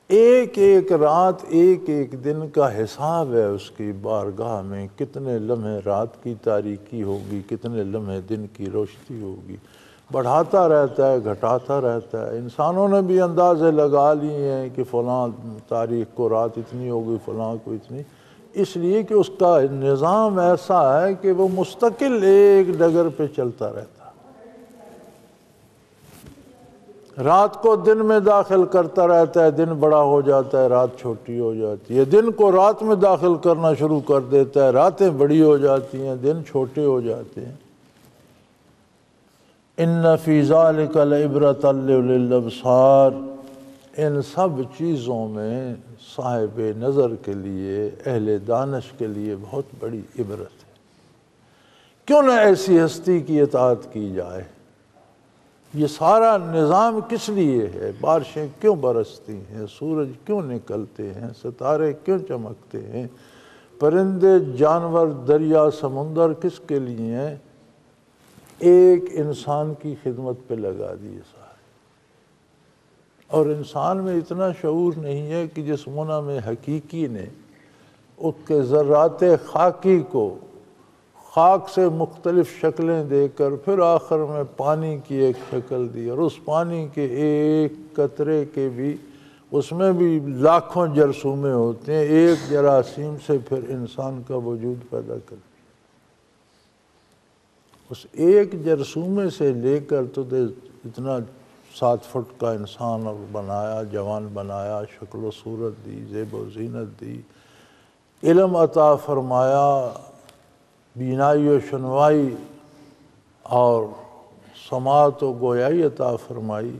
Speaker 2: ایک ایک رات ایک ایک دن کا حساب ہے اس کی بارگاہ میں، کتنے لمحے رات کی تاریکی ہوگی، کتنے لمحے دن کی روشنی ہوگی، بڑھاتا رہتا ہے گھٹاتا رہتا ہے۔ انسانوں نے بھی اندازے لگا لیے ہیں کہ فلاں تاریخ کو رات اتنی ہوگی، فلاں کو اتنی، اس لیے کہ اس کا نظام ایسا ہے کہ وہ مستقل ایک ڈگر پہ چلتا رہتا ہے۔ رات کو دن میں داخل کرتا رہتا ہے، دن بڑا ہو جاتا ہے، رات چھوٹی ہو جاتی ہے، دن کو رات میں داخل کرنا شروع کر دیتا ہے، راتیں بڑی ہو جاتی ہیں، دن چھوٹے ہو جاتے ہیں۔ ان فی ذلک لعبرۃ لأولی الابصار، ان سب چیزوں میں صاحب نظر کے لیے، اہل دانش کے لیے بہت بڑی عبرت ہے۔ کیوں نہ ایسی ہستی کی اطاعت کی جائے؟ یہ سارا نظام کس لیے ہے؟ بارشیں کیوں برستی ہیں؟ سورج کیوں نکلتے ہیں؟ ستارے کیوں چمکتے ہیں؟ پرندے، جانور، دریا، سمندر کس کے لیے ہیں؟ ایک انسان کی خدمت پہ لگا دیے سارے۔ اور انسان میں اتنا شعور نہیں ہے کہ جس منعم حقیقی نے اس کے ذرات خاکی کو خاک سے مختلف شکلیں دے کر پھر آخر میں پانی کی ایک شکل دی، اور اس پانی کے ایک قطرے کے بھی، اس میں بھی لاکھوں جرثومے ہوتے ہیں، ایک جراثیم سے پھر انسان کا وجود پیدا کرتی۔ اس ایک جرثومے سے لے کر تو اتنا 7 فٹ کا انسان بنایا، جوان بنایا، شکل و صورت دی، زیب و زینت دی، علم عطا فرمایا، بینائی و شنوائی اور سماعت و گویائی عطا فرمائی۔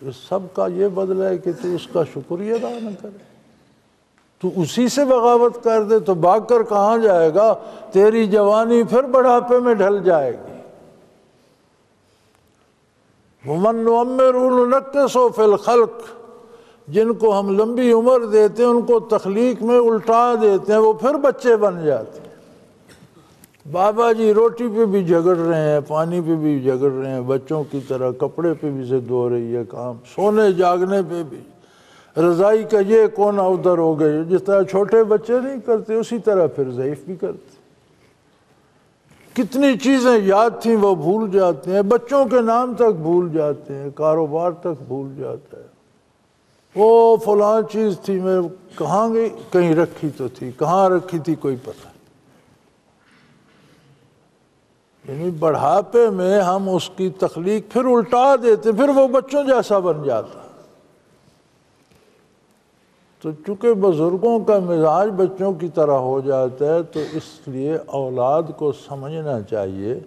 Speaker 2: تو اس سب کا یہ بدلہ ہے کہ تو اس کا شکریہ ادا نہ کرے، تو اسی سے بغاوت کر دے تو بھاگ کر کہاں جائے گا؟ تیری جوانی پھر بڑھاپے میں ڈھل جائے گی۔ وَمَن نُعَمِّرْهُ نُنَكِّسْهُ فِي الْخَلْقِ، جن کو ہم لمبی عمر دیتے ہیں ان کو تخلیق میں الٹا دیتے ہیں، وہ پھر بچے بن جاتے ہیں۔ بابا جی روٹی پہ بھی جھگڑ رہے ہیں، پانی پہ بھی جھگڑ رہے ہیں، بچوں کی طرح کپڑے پہ بھی ضد ہو رہی ہے، کام سونے جاگنے پہ بھی، رضائی کا یہ کونا ادھر ہو گئے، جس طرح چھوٹے بچے نہیں کرتے اسی طرح پھر ضعیف بھی کرتے۔ کتنی چیزیں یاد تھیں وہ بھول جاتے ہیں، بچوں کے نام تک بھول جاتے ہیں، کاروبار تک بھول جاتا ہے۔ وہ فلاں چیز تھی، میں کہاں گئی؟ کہیں رکھی تو تھی، کہاں رکھی تھی کوئی پتہ۔ یعنی بڑھاپے میں ہم اس کی تخلیق پھر الٹا دیتے، پھر وہ بچوں جیسا بن جاتا۔ تو چونکہ بزرگوں کا مزاج بچوں کی طرح ہو جاتا ہے، تو اس لیے اولاد کو سمجھنا چاہیے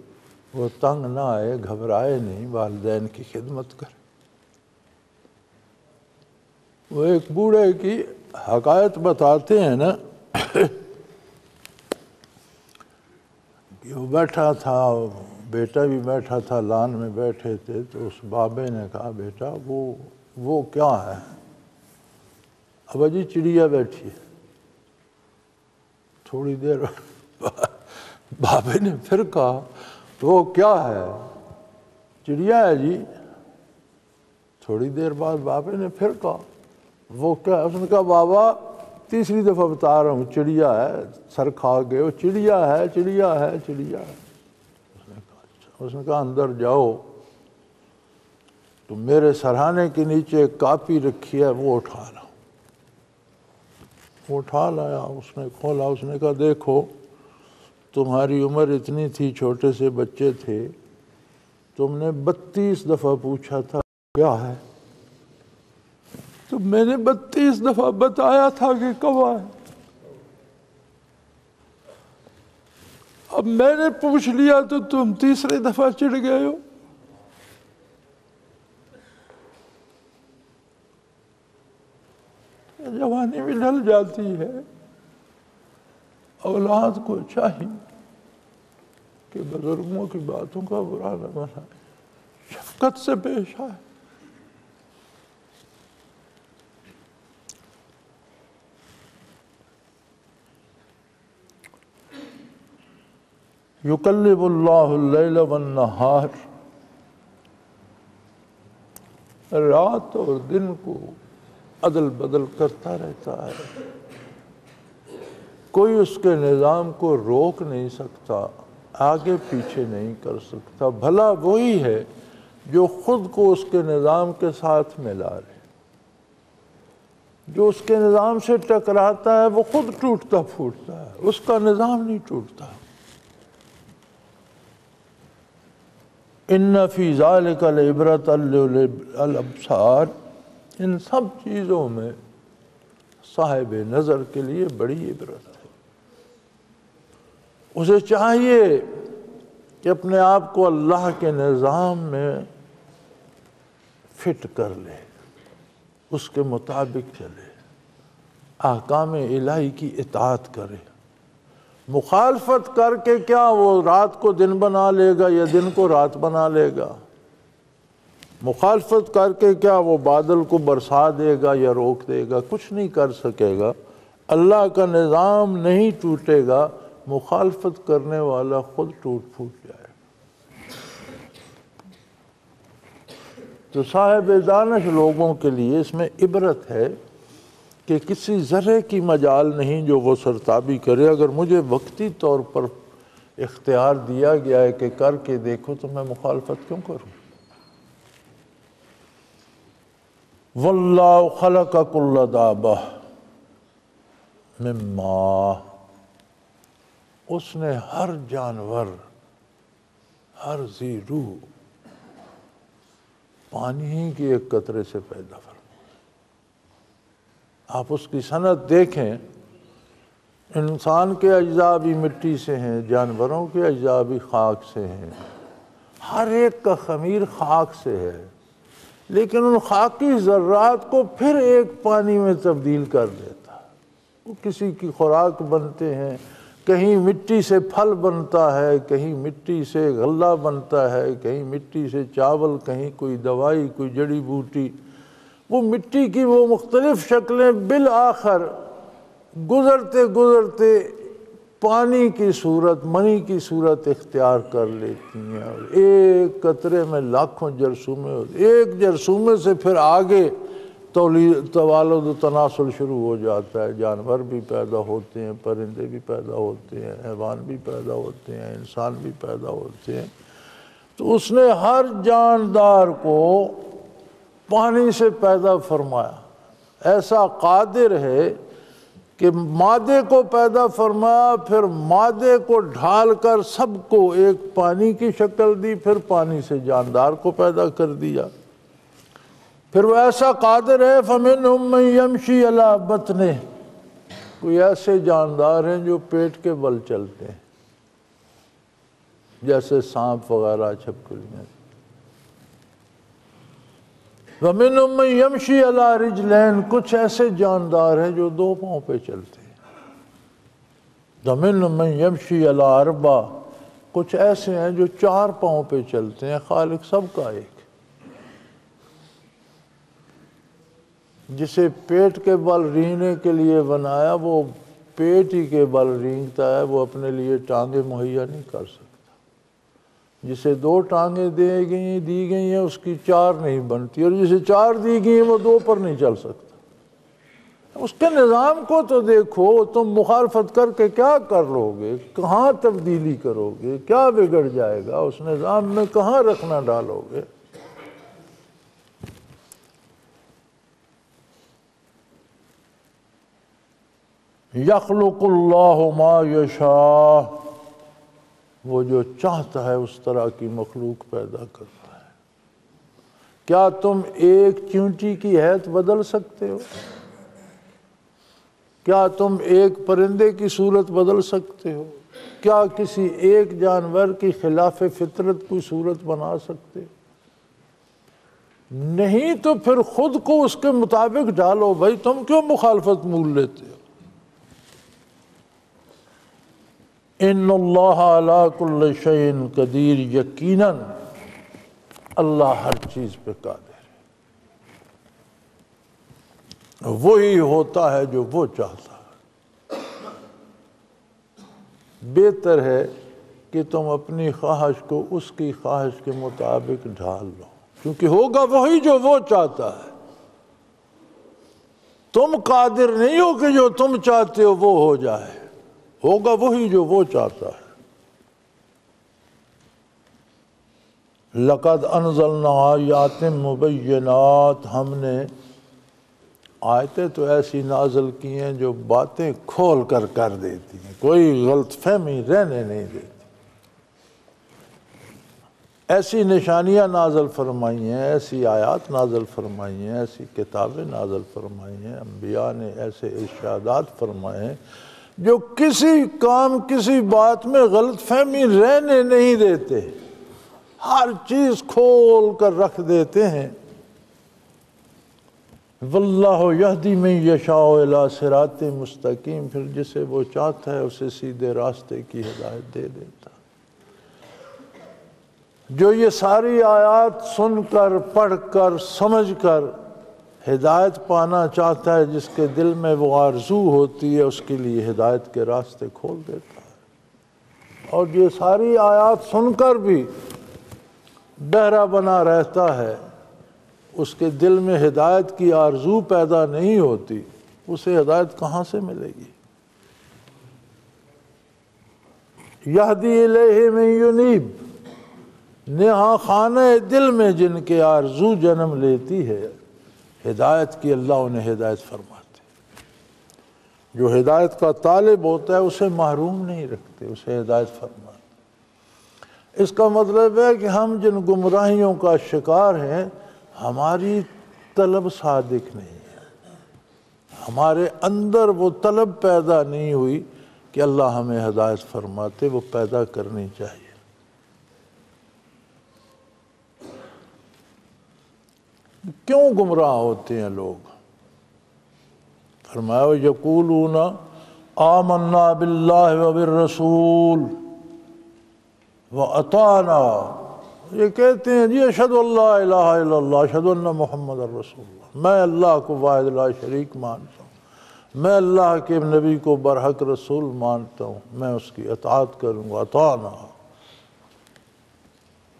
Speaker 2: وہ تنگ نہ آئے، گھبرائے نہیں، والدین کی خدمت کرے۔ وہ ایک بوڑھے کی حکایت بتاتے ہیں نا، کہ وہ بیٹھا تھا، بیٹا بھی بیٹھا تھا، لان میں بیٹھے تھے، تو اس بابے نے کہا بیٹا وہ کیا ہے؟ ابا جی چڑیا بیٹھی ہے۔ تھوڑی دیر بابے نے پھر کہا وہ کیا ہے؟ چڑیا ہے جی۔ تھوڑی دیر بعد بابے نے پھر کہا وہ کیا ہے؟ اس نے کہا بابا تیسری دفعہ بتا رہا ہوں، چڑیا ہے، سر کھا گئے، وہ چڑیا ہے، چڑیا ہے، چڑیا ہے۔ اس نے کہا اچھا اس نے کہا اندر جاؤ تو میرے سرہانے کے نیچے ایک کاپی رکھی ہے وہ اٹھا لاؤ۔ وہ اٹھا لایا، اس نے کھولا، اس نے کہا دیکھو تمہاری عمر اتنی تھی، چھوٹے سے بچے تھے، تم نے 32 دفعہ پوچھا تھا کیا ہے، تو میں نے 32 دفعہ بتایا تھا کہ کوا ہے، اب میں نے پوچھ لیا تو تم تیسری دفعہ چڑھ گئے ہو۔ جوانی بھی ڈھل جاتی ہے، اولاد کو چاہیے کہ بزرگوں کی باتوں کا برا نہ بنائے، شفقت سے پیش آئے۔ یقلب اللہ اللیل والنہار، رات اور دن کو عدل بدل کرتا رہتا ہے، کوئی اس کے نظام کو روک نہیں سکتا، آگے پیچھے نہیں کر سکتا۔ بھلا وہی ہے جو خود کو اس کے نظام کے ساتھ ملا لے، جو اس کے نظام سے ٹکراتا ہے وہ خود ٹوٹتا پھوٹتا ہے، اس کا نظام نہیں ٹوٹتا۔ ان فی ذلک لعبرۃ لأولی الابصار، ان سب چیزوں میں صاحب نظر کے لیے بڑی عبرت ہے۔ اسے چاہیے کہ اپنے آپ کو اللہ کے نظام میں فٹ کر لے، اس کے مطابق چلے، احکام الہی کی اطاعت کرے۔ مخالفت کر کے کیا وہ رات کو دن بنا لے گا یا دن کو رات بنا لے گا؟ مخالفت کر کے کیا وہ بادل کو برسا دے گا یا روک دے گا؟ کچھ نہیں کر سکے گا۔ اللہ کا نظام نہیں ٹوٹے گا، مخالفت کرنے والا خود ٹوٹ پھوٹ جائے۔ تو صاحب دانش لوگوں کے لیے اس میں عبرت ہے کہ کسی ذرے کی مجال نہیں جو وہ سرتابی کرے۔ اگر مجھے وقتی طور پر اختیار دیا گیا ہے کہ کر کے دیکھو تو میں مخالفت کیوں کروں؟ واللہ خلق کل دابہ من ماء، اس نے ہر جانور، ہر ذی روح پانی ہی کی ایک قطرے سے پیدا فرمایا۔ آپ اس کی صنعت دیکھیں، انسان کے اجزاء بھی مٹی سے ہیں، جانوروں کے اجزاء بھی خاک سے ہیں، ہر ایک کا خمیر خاک سے ہے، لیکن ان خاکی ذرات کو پھر ایک پانی میں تبدیل کر دیتا ہے۔ وہ کسی کی خوراک بنتے ہیں، کہیں مٹی سے پھل بنتا ہے، کہیں مٹی سے غلہ بنتا ہے، کہیں مٹی سے چاول، کہیں کوئی دوائی، کوئی جڑی بوٹی۔ وہ مٹی کی وہ مختلف شکلیں بالآخر گزرتے گزرتے پانی کی صورت، منی کی صورت اختیار کر لیتی ہیں، اور ایک قطرے میں لاکھوں جرثومے ہوتے، ایک جرثومے سے پھر آگے توالد و تناسل شروع ہو جاتا ہے، جانور بھی پیدا ہوتے ہیں، پرندے بھی پیدا ہوتے ہیں، حیوان بھی پیدا ہوتے ہیں، انسان بھی پیدا ہوتے ہیں۔ تو اس نے ہر جاندار کو پانی سے پیدا فرمایا، ایسا قادر ہے کہ مادے کو پیدا فرمایا، پھر مادے کو ڈھال کر سب کو ایک پانی کی شکل دی، پھر پانی سے جاندار کو پیدا کر دیا۔ پھر وہ ایسا قادر ہے فَمِنْهُمْ مَنْ يَمْشِي عَلَى بَطْنِهِ، کوئی ایسے جاندار ہیں جو پیٹ کے بل چلتے ہیں، جیسے سانپ وغیرہ، چھپکلیاں۔ وَمِنْهُمْ مَنْ يَمْشِي عَلَى رِجْلَيْنِ، کچھ ایسے جاندار ہیں جو 2 پاؤں پہ چلتے ہیں۔ وَمِنْهُمْ مَنْ يَمْشِي عَلَى أَرْبَعٍ، کچھ ایسے ہیں جو 4 پاؤں پہ چلتے ہیں۔ خالق سب کا ایک، جسے پیٹ کے بل رینگنے کے لیے بنایا وہ پیٹ ہی کے بل رینگتا ہے، وہ اپنے لیے ٹانگیں مہیا نہیں کر سکتا۔ جسے 2 ٹانگیں دی گئی ہیں اس کی 4 نہیں بنتی، اور جسے 4 دی گئی ہیں وہ 2 پر نہیں چل سکتا۔ اس کے نظام کو تو دیکھو، تم مخالفت کر کے کیا کر لو گے، کہاں تبدیلی کرو گے، کیا بگڑ جائے گا، اس نظام میں کہاں رکھنا ڈالو گے؟ یخلق اللہ ما یشاء، وہ جو چاہتا ہے اس طرح کی مخلوق پیدا کرتا ہے۔ کیا تم ایک چونٹی کی ہیئت بدل سکتے ہو؟ کیا تم ایک پرندے کی صورت بدل سکتے ہو؟ کیا کسی ایک جانور کی خلاف فطرت کوئی صورت بنا سکتے ہو؟ نہیں، تو پھر خود کو اس کے مطابق ڈالو بھائی، تم کیوں مخالفت مول لیتے ہو؟ ان اللہ علی کل شیء قدیر، یقیناً اللہ ہر چیز پہ قادر ہے، وہی ہوتا ہے جو وہ چاہتا ہے۔ بہتر ہے کہ تم اپنی خواہش کو اس کی خواہش کے مطابق ڈھال لو، کیونکہ ہوگا وہی جو وہ چاہتا ہے۔ تم قادر نہیں ہو کہ جو تم چاہتے ہو وہ ہو جائے، ہوگا وہی جو وہ چاہتا ہے۔ لقد انزلنا آیات مبینات، ہم نے آیتیں تو ایسی نازل کی ہیں جو باتیں کھول کر دیتی ہیں، کوئی غلط فہمی رہنے نہیں دیتی۔ ایسی نشانیاں نازل فرمائی ہیں، ایسی آیات نازل فرمائی ہیں، ایسی کتابیں نازل فرمائی ہیں، انبیاء نے ایسے ارشادات فرمائے ہیں جو کسی کام کسی بات میں غلط فہمی رہنے نہیں دیتے، ہر چیز کھول کر رکھ دیتے ہیں۔ واللہ یہدی من یشاء الی صراط مستقیم، پھر جسے وہ چاہتا ہے اسے سیدھے راستے کی ہدایت دے دیتا۔ جو یہ ساری آیات سن کر، پڑھ کر، سمجھ کر ہدایت پانا چاہتا ہے، جس کے دل میں وہ آرزو ہوتی ہے، اس کے لیے ہدایت کے راستے کھول دیتا ہے۔ اور یہ ساری آیات سن کر بھی بہرا بنا رہتا ہے، اس کے دل میں ہدایت کی آرزو پیدا نہیں ہوتی، اسے ہدایت کہاں سے ملے گی؟ یہدی الیہ من ینیب، نہاں خانہ دل میں جن کے آرزو جنم لیتی ہے ہدایت کی، اللہ انہیں ہدایت فرماتے۔ جو ہدایت کا طالب ہوتا ہے اسے محروم نہیں رکھتے، اسے ہدایت فرماتے۔ اس کا مطلب ہے کہ ہم جن گمراہیوں کا شکار ہیں، ہماری طلب صادق نہیں ہے، ہمارے اندر وہ طلب پیدا نہیں ہوئی کہ اللہ ہمیں ہدایت فرماتے، وہ پیدا کرنی چاہیے۔ کیوں گمراہ ہوتے ہیں لوگ؟ فرمایا یقولون آمنا باللہ وبالرسول واطعنا، یہ کہتے ہیں جی اشہد ان لا الہ الا اللہ اشہد ان محمد رسول اللہ، میں اللہ کو واحد لا شریک مانتا ہوں، میں اللہ کے نبی کو برحق رسول مانتا ہوں، میں اس کی اطاعت کروں گا، اطعنا۔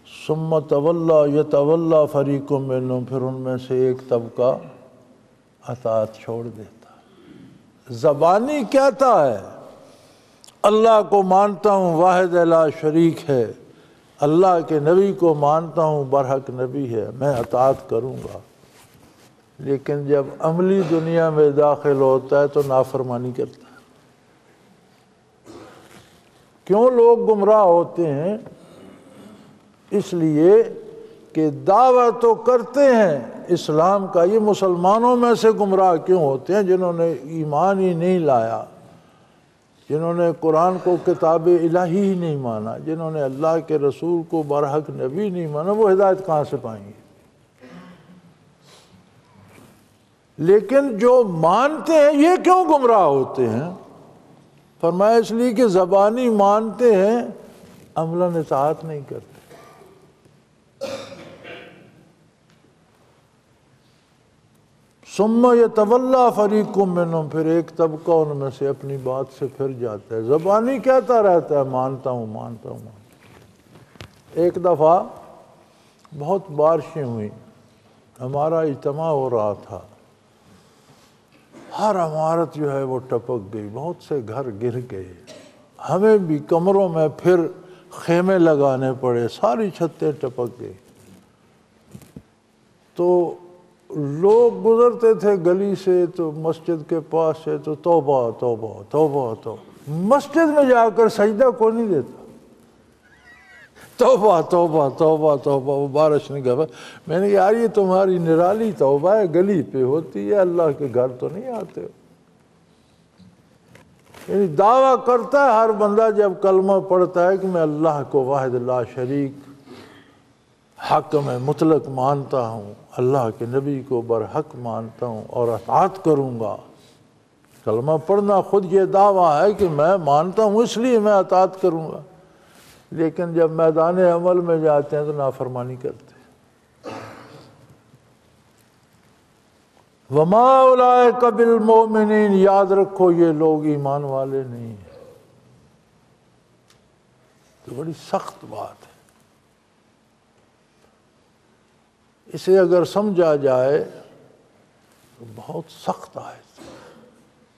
Speaker 2: ثم تولی یتولی فریق منہم، پھر ان میں سے ایک طبقہ اطاعت چھوڑ دیتا، زبانی کہتا ہے اللہ کو مانتا ہوں واحد لا شریک ہے، اللہ کے نبی کو مانتا ہوں برحق نبی ہے، میں اطاعت کروں گا، لیکن جب عملی دنیا میں داخل ہوتا ہے تو نافرمانی کرتا ہے۔ کیوں لوگ گمراہ ہوتے ہیں؟ اس لیے کہ دعویٰ تو کرتے ہیں اسلام کا، یہ مسلمانوں میں سے گمراہ کیوں ہوتے ہیں؟ جنہوں نے ایمان ہی نہیں لایا، جنہوں نے قرآن کو کتاب الہی ہی نہیں مانا، جنہوں نے اللہ کے رسول کو برحق نبی نہیں مانا، وہ ہدایت کہاں سے پائیں گے؟ لیکن جو مانتے ہیں یہ کیوں گمراہ ہوتے ہیں؟ فرمایا اس لیے کہ زبانی مانتے ہیں، عملاً اطاعت نہیں کرتے۔ ثم یتولی فریق منہم، پھر ایک طبقہ ان میں سے اپنی بات سے پھر جاتا ہے، زبانی کہتا رہتا ہے مانتا ہوں مانتا ہوں مانتا ہوں۔ ایک دفعہ بہت بارشیں ہوئیں، ہمارا اجتماع ہو رہا تھا، ہر عمارت جو ہے وہ ٹپک گئی، بہت سے گھر گر گئے، ہمیں بھی کمروں میں پھر خیمے لگانے پڑے، ساری چھتیں ٹپک گئی۔ تو لوگ گزرتے تھے گلی سے تو مسجد کے پاس سے تو توبہ توبہ توبہ توبہ، مسجد میں جا کر سجدہ کو نہیں دیتا، توبہ توبہ توبہ توبہ، وہ بارش نہیں گوا۔ میں نے کہا یار یہ تمہاری نرالی توبہ ہے، گلی پہ ہوتی ہے، اللہ کے گھر تو نہیں آتے ہو۔ یعنی دعویٰ کرتا ہے ہر بندہ جب کلمہ پڑھتا ہے کہ میں اللہ کو واحد لا شریک حق میں مطلق مانتا ہوں، اللہ کے نبی کو برحق مانتا ہوں اور اطاعت کروں گا۔ کلمہ پڑھنا خود یہ دعویٰ ہے کہ میں مانتا ہوں اس لیے میں اطاعت کروں گا، لیکن جب میدان عمل میں جاتے ہیں تو نافرمانی کرتے ہیں۔ وَمَا أُولَئِكَ بِالْمُؤْمِنِينَ، یاد رکھو یہ لوگ ایمان والے نہیں ہیں۔ تو بڑی سخت بات ہے، اسے اگر سمجھا جائے تو بہت سخت آیت،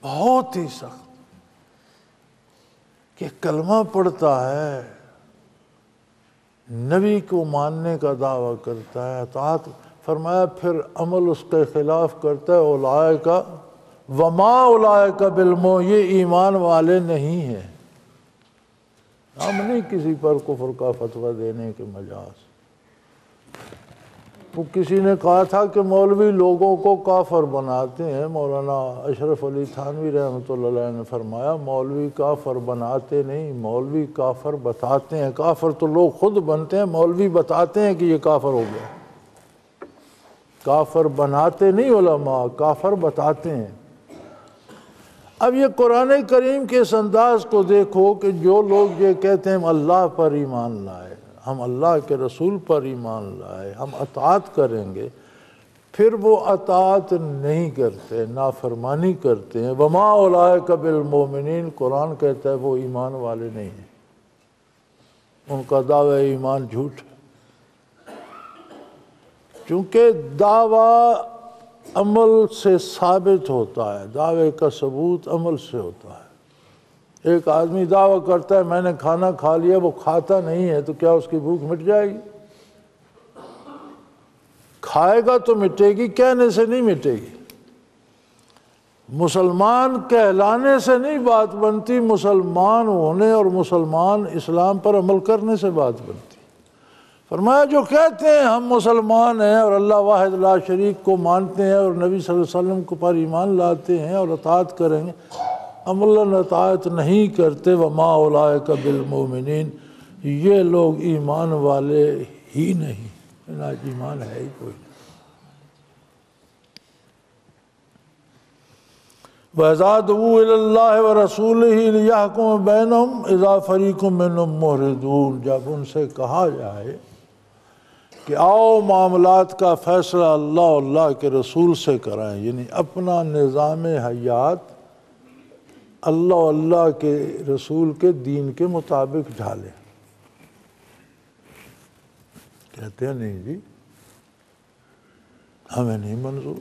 Speaker 2: بہت ہی سخت، کہ کلمہ پڑھتا ہے، نبی کو ماننے کا دعویٰ کرتا ہے، اطاعت، فرمایا پھر عمل اس کے خلاف کرتا ہے، اولئک وما اولئک بالمؤمنین، یہ ایمان والے نہیں ہیں۔ ہم نہیں کسی پر کفر کا فتویٰ دینے کے مجاز۔ وہ کسی نے کہا تھا کہ مولوی لوگوں کو کافر بناتے ہیں، مولانا اشرف علی تھانوی رحمۃ اللہ علیہ نے فرمایا مولوی کافر بناتے نہیں، مولوی کافر بتاتے ہیں۔ کافر تو لوگ خود بنتے ہیں، مولوی بتاتے ہیں کہ یہ کافر ہو گیا۔ کافر بناتے نہیں علماء، کافر بتاتے ہیں۔ اب یہ قرآن کریم کے اس انداز کو دیکھو کہ جو لوگ یہ کہتے ہیں ہم اللہ پر ایمان لائے، ہم اللہ کے رسول پر ایمان لائے، ہم اطاعت کریں گے، پھر وہ اطاعت نہیں کرتے، نافرمانی کرتے ہیں۔ وما اولئک بالمؤمنین، قرآن کہتا ہے وہ ایمان والے نہیں ہیں، ان کا دعوی ایمان جھوٹ ہے۔ چونکہ دعویٰ عمل سے ثابت ہوتا ہے، دعوے کا ثبوت عمل سے ہوتا ہے۔ ایک آدمی دعویٰ کرتا ہے میں نے کھانا کھا لیا، وہ کھاتا نہیں ہے، تو کیا اس کی بھوک مٹ جائے گی؟ کھائے گا تو مٹے گی، کہنے سے نہیں مٹے گی۔ مسلمان کہلانے سے نہیں بات بنتی، مسلمان ہونے اور مسلمان اسلام پر عمل کرنے سے بات بنتی۔ فرمایا جو کہتے ہیں ہم مسلمان ہیں اور اللہ واحد لا شریک کو مانتے ہیں اور نبی صلی اللہ علیہ وسلم کو پر ایمان لاتے ہیں اور اطاعت کریں گے، عملاً اطاعت نہیں کرتے، وما اولئک بالمؤمنین، یہ لوگ ایمان والے ہی نہیں، ایمان ہے ہی کوئی نہیں۔ وَإِذَا دُعُوا إِلَى اللَّهِ وَرَسُولِهِ لِيَحْكُمَ بَيْنَهُمْ إِذَا فَرِيقٌ مِّنْهُمْ مُعْرِضُونَ، جب ان سے کہا جائے کہ آؤ معاملات کا فیصلہ اللہ اور اللہ کے رسول سے کرائیں، یعنی اپنا نظام حیات اللہ اور اللہ کے رسول کے دین کے مطابق ڈھالیں، کہتے ہیں نہیں جی ہمیں نہیں منظور۔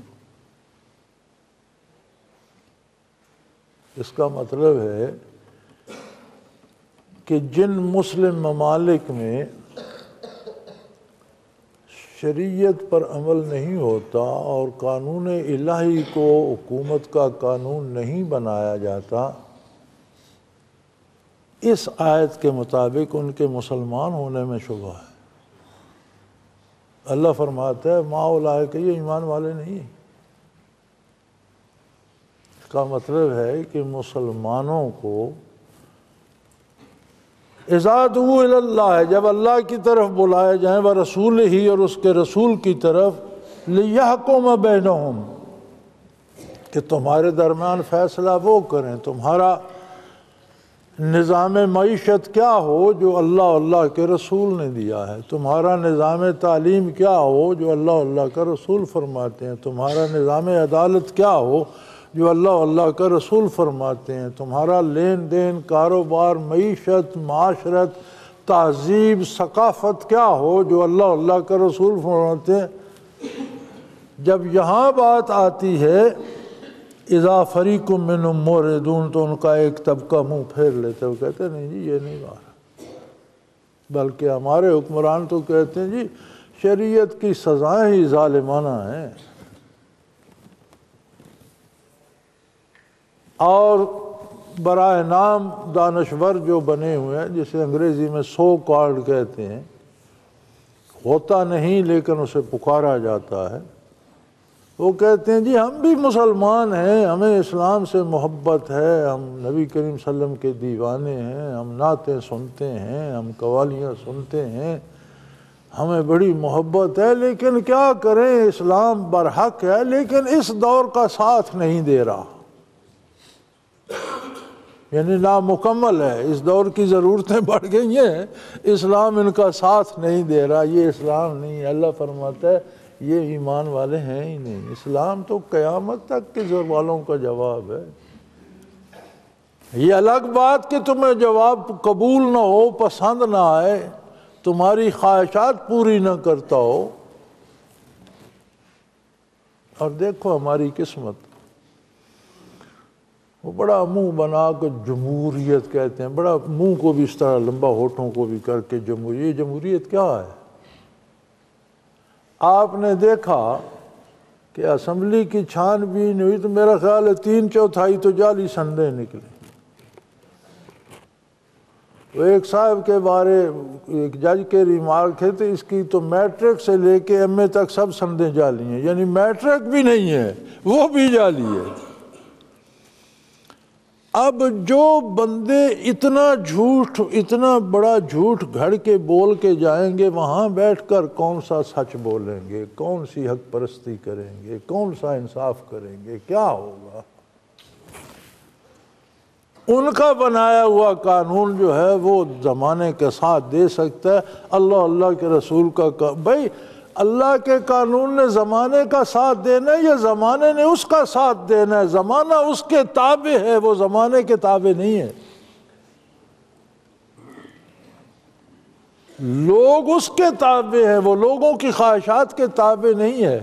Speaker 2: اس کا مطلب ہے کہ جن مسلم ممالک میں شریعت پر عمل نہیں ہوتا اور قانون الہی کو حکومت کا قانون نہیں بنایا جاتا، اس آیت کے مطابق ان کے مسلمان ہونے میں شبہ ہے۔ اللہ فرماتا ہے ما اولئک، یہ ایمان والے نہیں ہیں۔ اس کا مطلب ہے کہ مسلمانوں کو اذا دعوا الی اللہ، جب اللہ کی طرف بلائے جائیں، ورسولہ، اور اس کے رسول کی طرف، لیحکم بینہم، کہ تمہارے درمیان فیصلہ وہ کریں، تمہارا نظام معیشت کیا ہو جو اللہ اللہ کے رسول نے دیا ہے، تمہارا نظام تعلیم کیا ہو جو اللہ اللہ کا رسول فرماتے ہیں، تمہارا نظام عدالت کیا ہو جو اللہ اللہ کا رسول فرماتے ہیں، تمہارا لین دین، کاروبار، معیشت، معاشرت، تہذیب، ثقافت کیا ہو جو اللہ اللہ کا رسول فرماتے ہیں۔ جب یہاں بات آتی ہے اذا فریق منہم موردون، تو ان کا ایک طبقہ منہ پھیر لیتے، وہ کہتے ہیں نہیں جی یہ نہیں مارا، بلکہ ہمارے حکمران تو کہتے ہیں جی شریعت کی سزائیں ہی ظالمانہ ہیں۔ اور برائے نام دانشور جو بنے ہوئے ہیں، جسے انگریزی میں سو کالڈ کہتے ہیں، ہوتا نہیں لیکن اسے پکارا جاتا ہے، وہ کہتے ہیں جی ہم بھی مسلمان ہیں، ہمیں اسلام سے محبت ہے، ہم نبی کریم صلی اللہ علیہ وسلم کے دیوانے ہیں، ہم نعتیں سنتے ہیں، ہم قوالیاں سنتے ہیں، ہمیں بڑی محبت ہے، لیکن کیا کریں اسلام برحق ہے لیکن اس دور کا ساتھ نہیں دے رہا، یعنی نامکمل ہے، اس دور کی ضرورتیں بڑھ گئی ہیں، اسلام ان کا ساتھ نہیں دے رہا، یہ اسلام نہیں ہے۔ اللہ فرماتا ہے یہ ایمان والے ہیں ہی نہیں، اسلام تو قیامت تک کے والوں کا جواب ہے۔ یہ الگ بات کہ تمہیں جواب قبول نہ ہو، پسند نہ آئے، تمہاری خواہشات پوری نہ کرتا ہو۔ اور دیکھو ہماری قسمت، وہ بڑا منہ بنا کے جمہوریت کہتے ہیں، بڑا منہ کو بھی اس طرح لمبا ہونٹوں کو بھی کر کے جمہوریت، یہ جمہوریت کیا ہے؟ آپ نے دیکھا کہ اسمبلی کی چھان بین ہوئی تو میرا خیال ہے 3/4 تو جعلی سندیں نکلے۔ وہ ایک صاحب کے بارے ایک جج کے ریمارک ہے تو اس کی تو میٹرک سے لے کے ایم اے تک سب سندیں جعلی ہیں، یعنی میٹرک بھی نہیں ہے وہ بھی جعلی ہے۔ اب جو بندے اتنا جھوٹ، اتنا بڑا جھوٹ گھڑ کے بول کے جائیں گے، وہاں بیٹھ کر کون سا سچ بولیں گے، کون سی حق پرستی کریں گے، کون سا انصاف کریں گے، کیا ہوگا؟ ان کا بنایا ہوا قانون جو ہے وہ زمانے کے ساتھ دے سکتا ہے۔ اللہ کے رسول کا بھائی اللہ کے قانون نے زمانے کا ساتھ دینا ہے یا زمانے نے اس کا ساتھ دینا ہے؟ زمانہ اس کے تابع ہے، وہ زمانے کے تابع نہیں ہے۔ لوگ اس کے تابع ہیں، وہ لوگوں کی خواہشات کے تابع نہیں ہے۔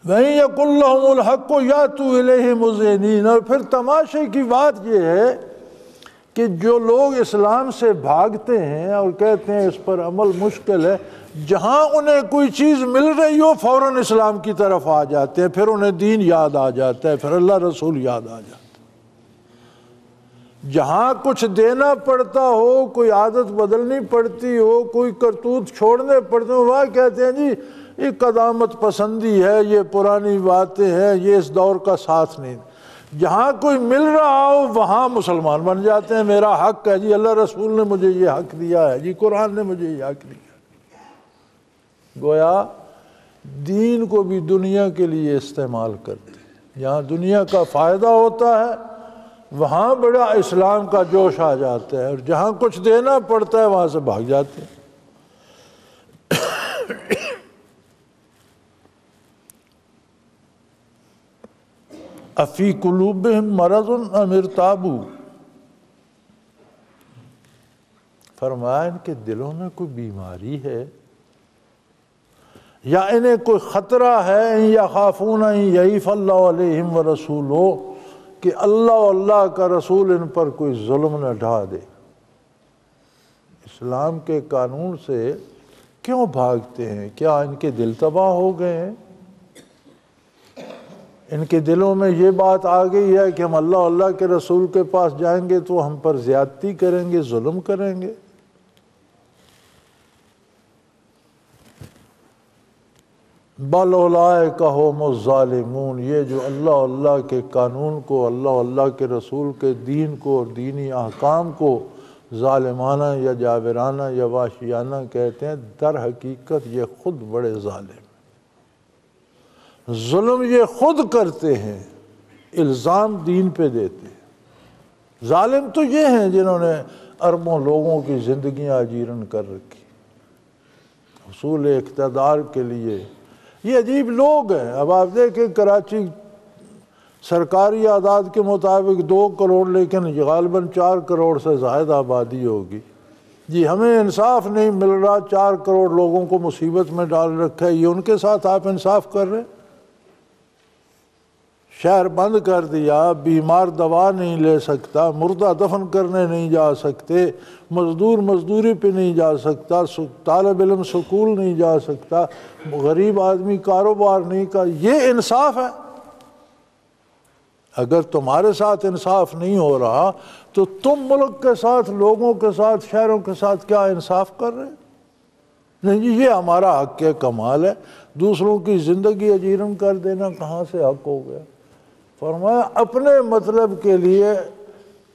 Speaker 2: وَإِن يَقُلْ لَهُمُ الْحَقُّ يَأْتُوا إِلَيْهِ مُذْعِنِينَ۔ اور پھر تماشے کی بات یہ ہے کہ جو لوگ اسلام سے بھاگتے ہیں اور کہتے ہیں اس پر عمل مشکل ہے، جہاں انہیں کوئی چیز مل رہی ہو فوراً اسلام کی طرف آ جاتے ہیں، پھر انہیں دین یاد آ جاتا ہے، پھر اللہ رسول یاد آ جاتا ہے۔ جہاں کچھ دینا پڑتا ہو، کوئی عادت بدلنی پڑتی ہو، کوئی کرتوت چھوڑنے پڑتے ہو، وہاں کہتے ہیں جی یہ قدامت پسندی ہے، یہ پرانی باتیں ہیں، یہ اس دور کا ساتھ نہیں۔ جہاں کوئی مل رہا ہو وہاں مسلمان بن جاتے ہیں، میرا حق ہے جی، اللہ رسول نے مجھے یہ حق دیا ہے جی، قرآن نے مجھے یہ حق دیا۔ گویا دین کو بھی دنیا کے لیے استعمال کرتے ہیں، جہاں دنیا کا فائدہ ہوتا ہے وہاں بڑا اسلام کا جوش آ جاتا ہے، اور جہاں کچھ دینا پڑتا ہے وہاں سے بھاگ جاتے ہیں۔ افی قلوبہم مرض ام ارتابوا، فرمایا ان کے دلوں میں کوئی بیماری ہے یا انہیں کوئی خطرہ ہے، ان یخافون ان یحیف اللہ علیہم ورسولہ، کہ اللہ و اللہ کا رسول ان پر کوئی ظلم نہ ڈھا دے۔ اسلام کے قانون سے کیوں بھاگتے ہیں؟ کیا ان کے دل تباہ ہو گئے ہیں؟ ان کے دلوں میں یہ بات آ گئی ہے کہ ہم اللہ کے رسول کے پاس جائیں گے تو ہم پر زیادتی کریں گے، ظلم کریں گے؟ بل اولئک ھم الظالمون، یہ جو اللہ کے قانون کو، اللہ کے رسول کے دین کو اور دینی احکام کو ظالمانہ یا جابرانہ یا وحشیانہ کہتے ہیں، در حقیقت یہ خود بڑے ظالم، ظلم یہ خود کرتے ہیں، الزام دین پہ دیتے ہیں۔ ظالم تو یہ ہیں جنہوں نے اربوں لوگوں کی زندگیاں اجیرن کر رکھی حصول اقتدار کے لیے۔ یہ عجیب لوگ ہیں۔ اب آپ دیکھیں کراچی سرکاری اعداد کے مطابق 2 کروڑ، لیکن غالباً 4 کروڑ سے زائد آبادی ہوگی۔ جی ہمیں انصاف نہیں مل رہا، 4 کروڑ لوگوں کو مصیبت میں ڈال رکھا ہے، یہ ان کے ساتھ آپ انصاف کر رہے ہیں؟ شہر بند کر دیا، بیمار دوا نہیں لے سکتا، مردہ دفن کرنے نہیں جا سکتے، مزدور مزدوری پہ نہیں جا سکتا، طالب علم سکول نہیں جا سکتا، غریب آدمی کاروبار نہیں کر، یہ انصاف ہے؟ اگر تمہارے ساتھ انصاف نہیں ہو رہا تو تم ملک کے ساتھ، لوگوں کے ساتھ، شہروں کے ساتھ کیا انصاف کر رہے ہیں؟ نہیں جی یہ ہمارا حق ہے، کمال ہے۔ دوسروں کی زندگی اجیرن کر دینا کہاں سے حق ہو گیا؟ فرمایا اپنے مطلب کے لیے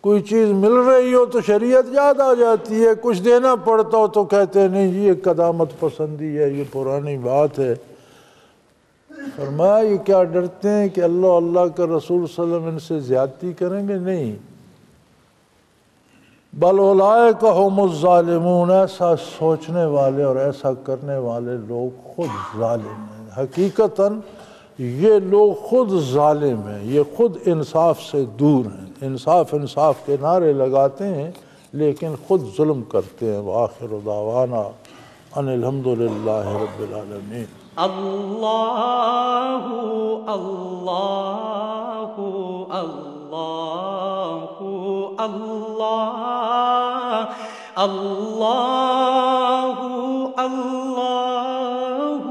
Speaker 2: کوئی چیز مل رہی ہو تو شریعت یاد آ جاتی ہے، کچھ دینا پڑتا ہو تو کہتے ہیں نہیں جی یہ قدامت پسندی ہے، یہ پرانی بات ہے۔ فرمایا یہ کیا ڈرتے ہیں کہ اللہ اللہ کے رسول صلی اللہ علیہ وسلم ان سے زیادتی کریں گے؟ نہیں، بل اولئک هم الظالمون، ایسا سوچنے والے اور ایسا کرنے والے لوگ خود ظالم ہیں۔ حقیقتاً یہ لوگ خود ظالم ہیں، یہ خود انصاف سے دور ہیں، انصاف انصاف کے نعرے لگاتے ہیں لیکن خود ظلم کرتے ہیں۔ وآخر دعوانا ان الحمدللہ رب العالمین۔
Speaker 1: اللہ اللہ اللہ اللہ اللہ اللہ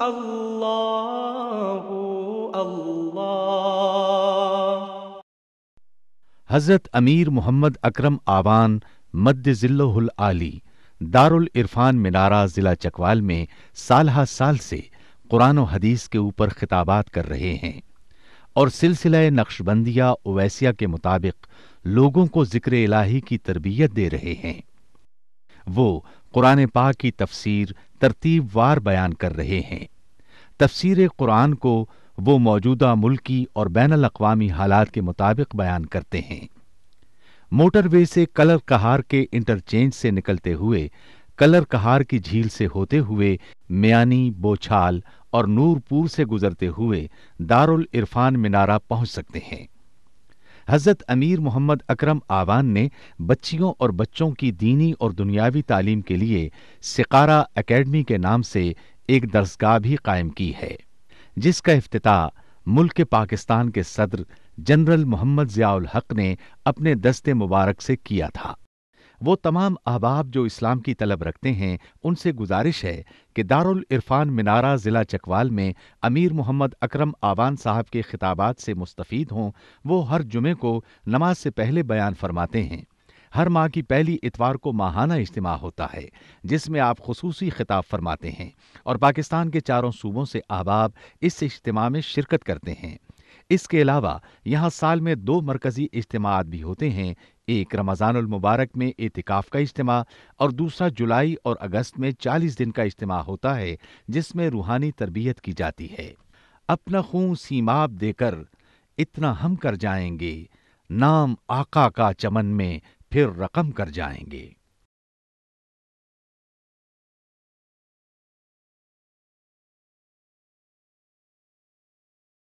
Speaker 1: اللہ اللہ۔
Speaker 3: حضرت امیر محمد اکرم آوان مد ظلہ العالی دارالعرفان منارہ ضلع چکوال میں سالہ سال سے قرآن و حدیث کے اوپر خطابات کر رہے ہیں اور سلسلہ نقشبندیہ اویسیہ کے مطابق لوگوں کو ذکر الہی کی تربیت دے رہے ہیں۔ وہ قرآن پاک کی تفسیر ترتیب وار بیان کر رہے ہیں۔ تفسیر قرآن کو وہ موجودہ ملکی اور بین الاقوامی حالات کے مطابق بیان کرتے ہیں۔ موٹر وے سے کلر کہار کے انٹرچینج سے نکلتے ہوئے کلر کہار کی جھیل سے ہوتے ہوئے میانی، بوچھال اور نور پور سے گزرتے ہوئے دارالعرفان منارہ پہنچ سکتے ہیں۔ حضرت امیر محمد اکرم آوان نے بچیوں اور بچوں کی دینی اور دنیاوی تعلیم کے لیے سقارہ اکیڈمی کے نام سے ایک درسگاہ بھی قائم کی ہے، جس کا افتتاح ملک پاکستان کے صدر جنرل محمد ضیاء الحق نے اپنے دست مبارک سے کیا تھا۔ وہ تمام احباب جو اسلام کی طلب رکھتے ہیں ان سے گزارش ہے کہ دارالعرفان منارہ ضلع چکوال میں امیر محمد اکرم آوان صاحب کے خطابات سے مستفید ہوں۔ وہ ہر جمعے کو نماز سے پہلے بیان فرماتے ہیں۔ ہر ماہ کی پہلی اتوار کو ماہانہ اجتماع ہوتا ہے جس میں آپ خصوصی خطاب فرماتے ہیں اور پاکستان کے چاروں صوبوں سے احباب اس اجتماع میں شرکت کرتے ہیں۔ اس کے علاوہ یہاں سال میں 2 مرکزی اجتماعات بھی ہوتے ہیں، ایک رمضان المبارک میں اعتکاف کا اجتماع اور دوسرا جولائی اور اگست میں 40 دن کا اجتماع ہوتا ہے جس میں روحانی تربیت کی جاتی ہے۔ اپنا خون سیماب دے کر اتنا ہم کر جائیں گے، نام آقا کا چمن میں پھر رقم کر جائیں گے۔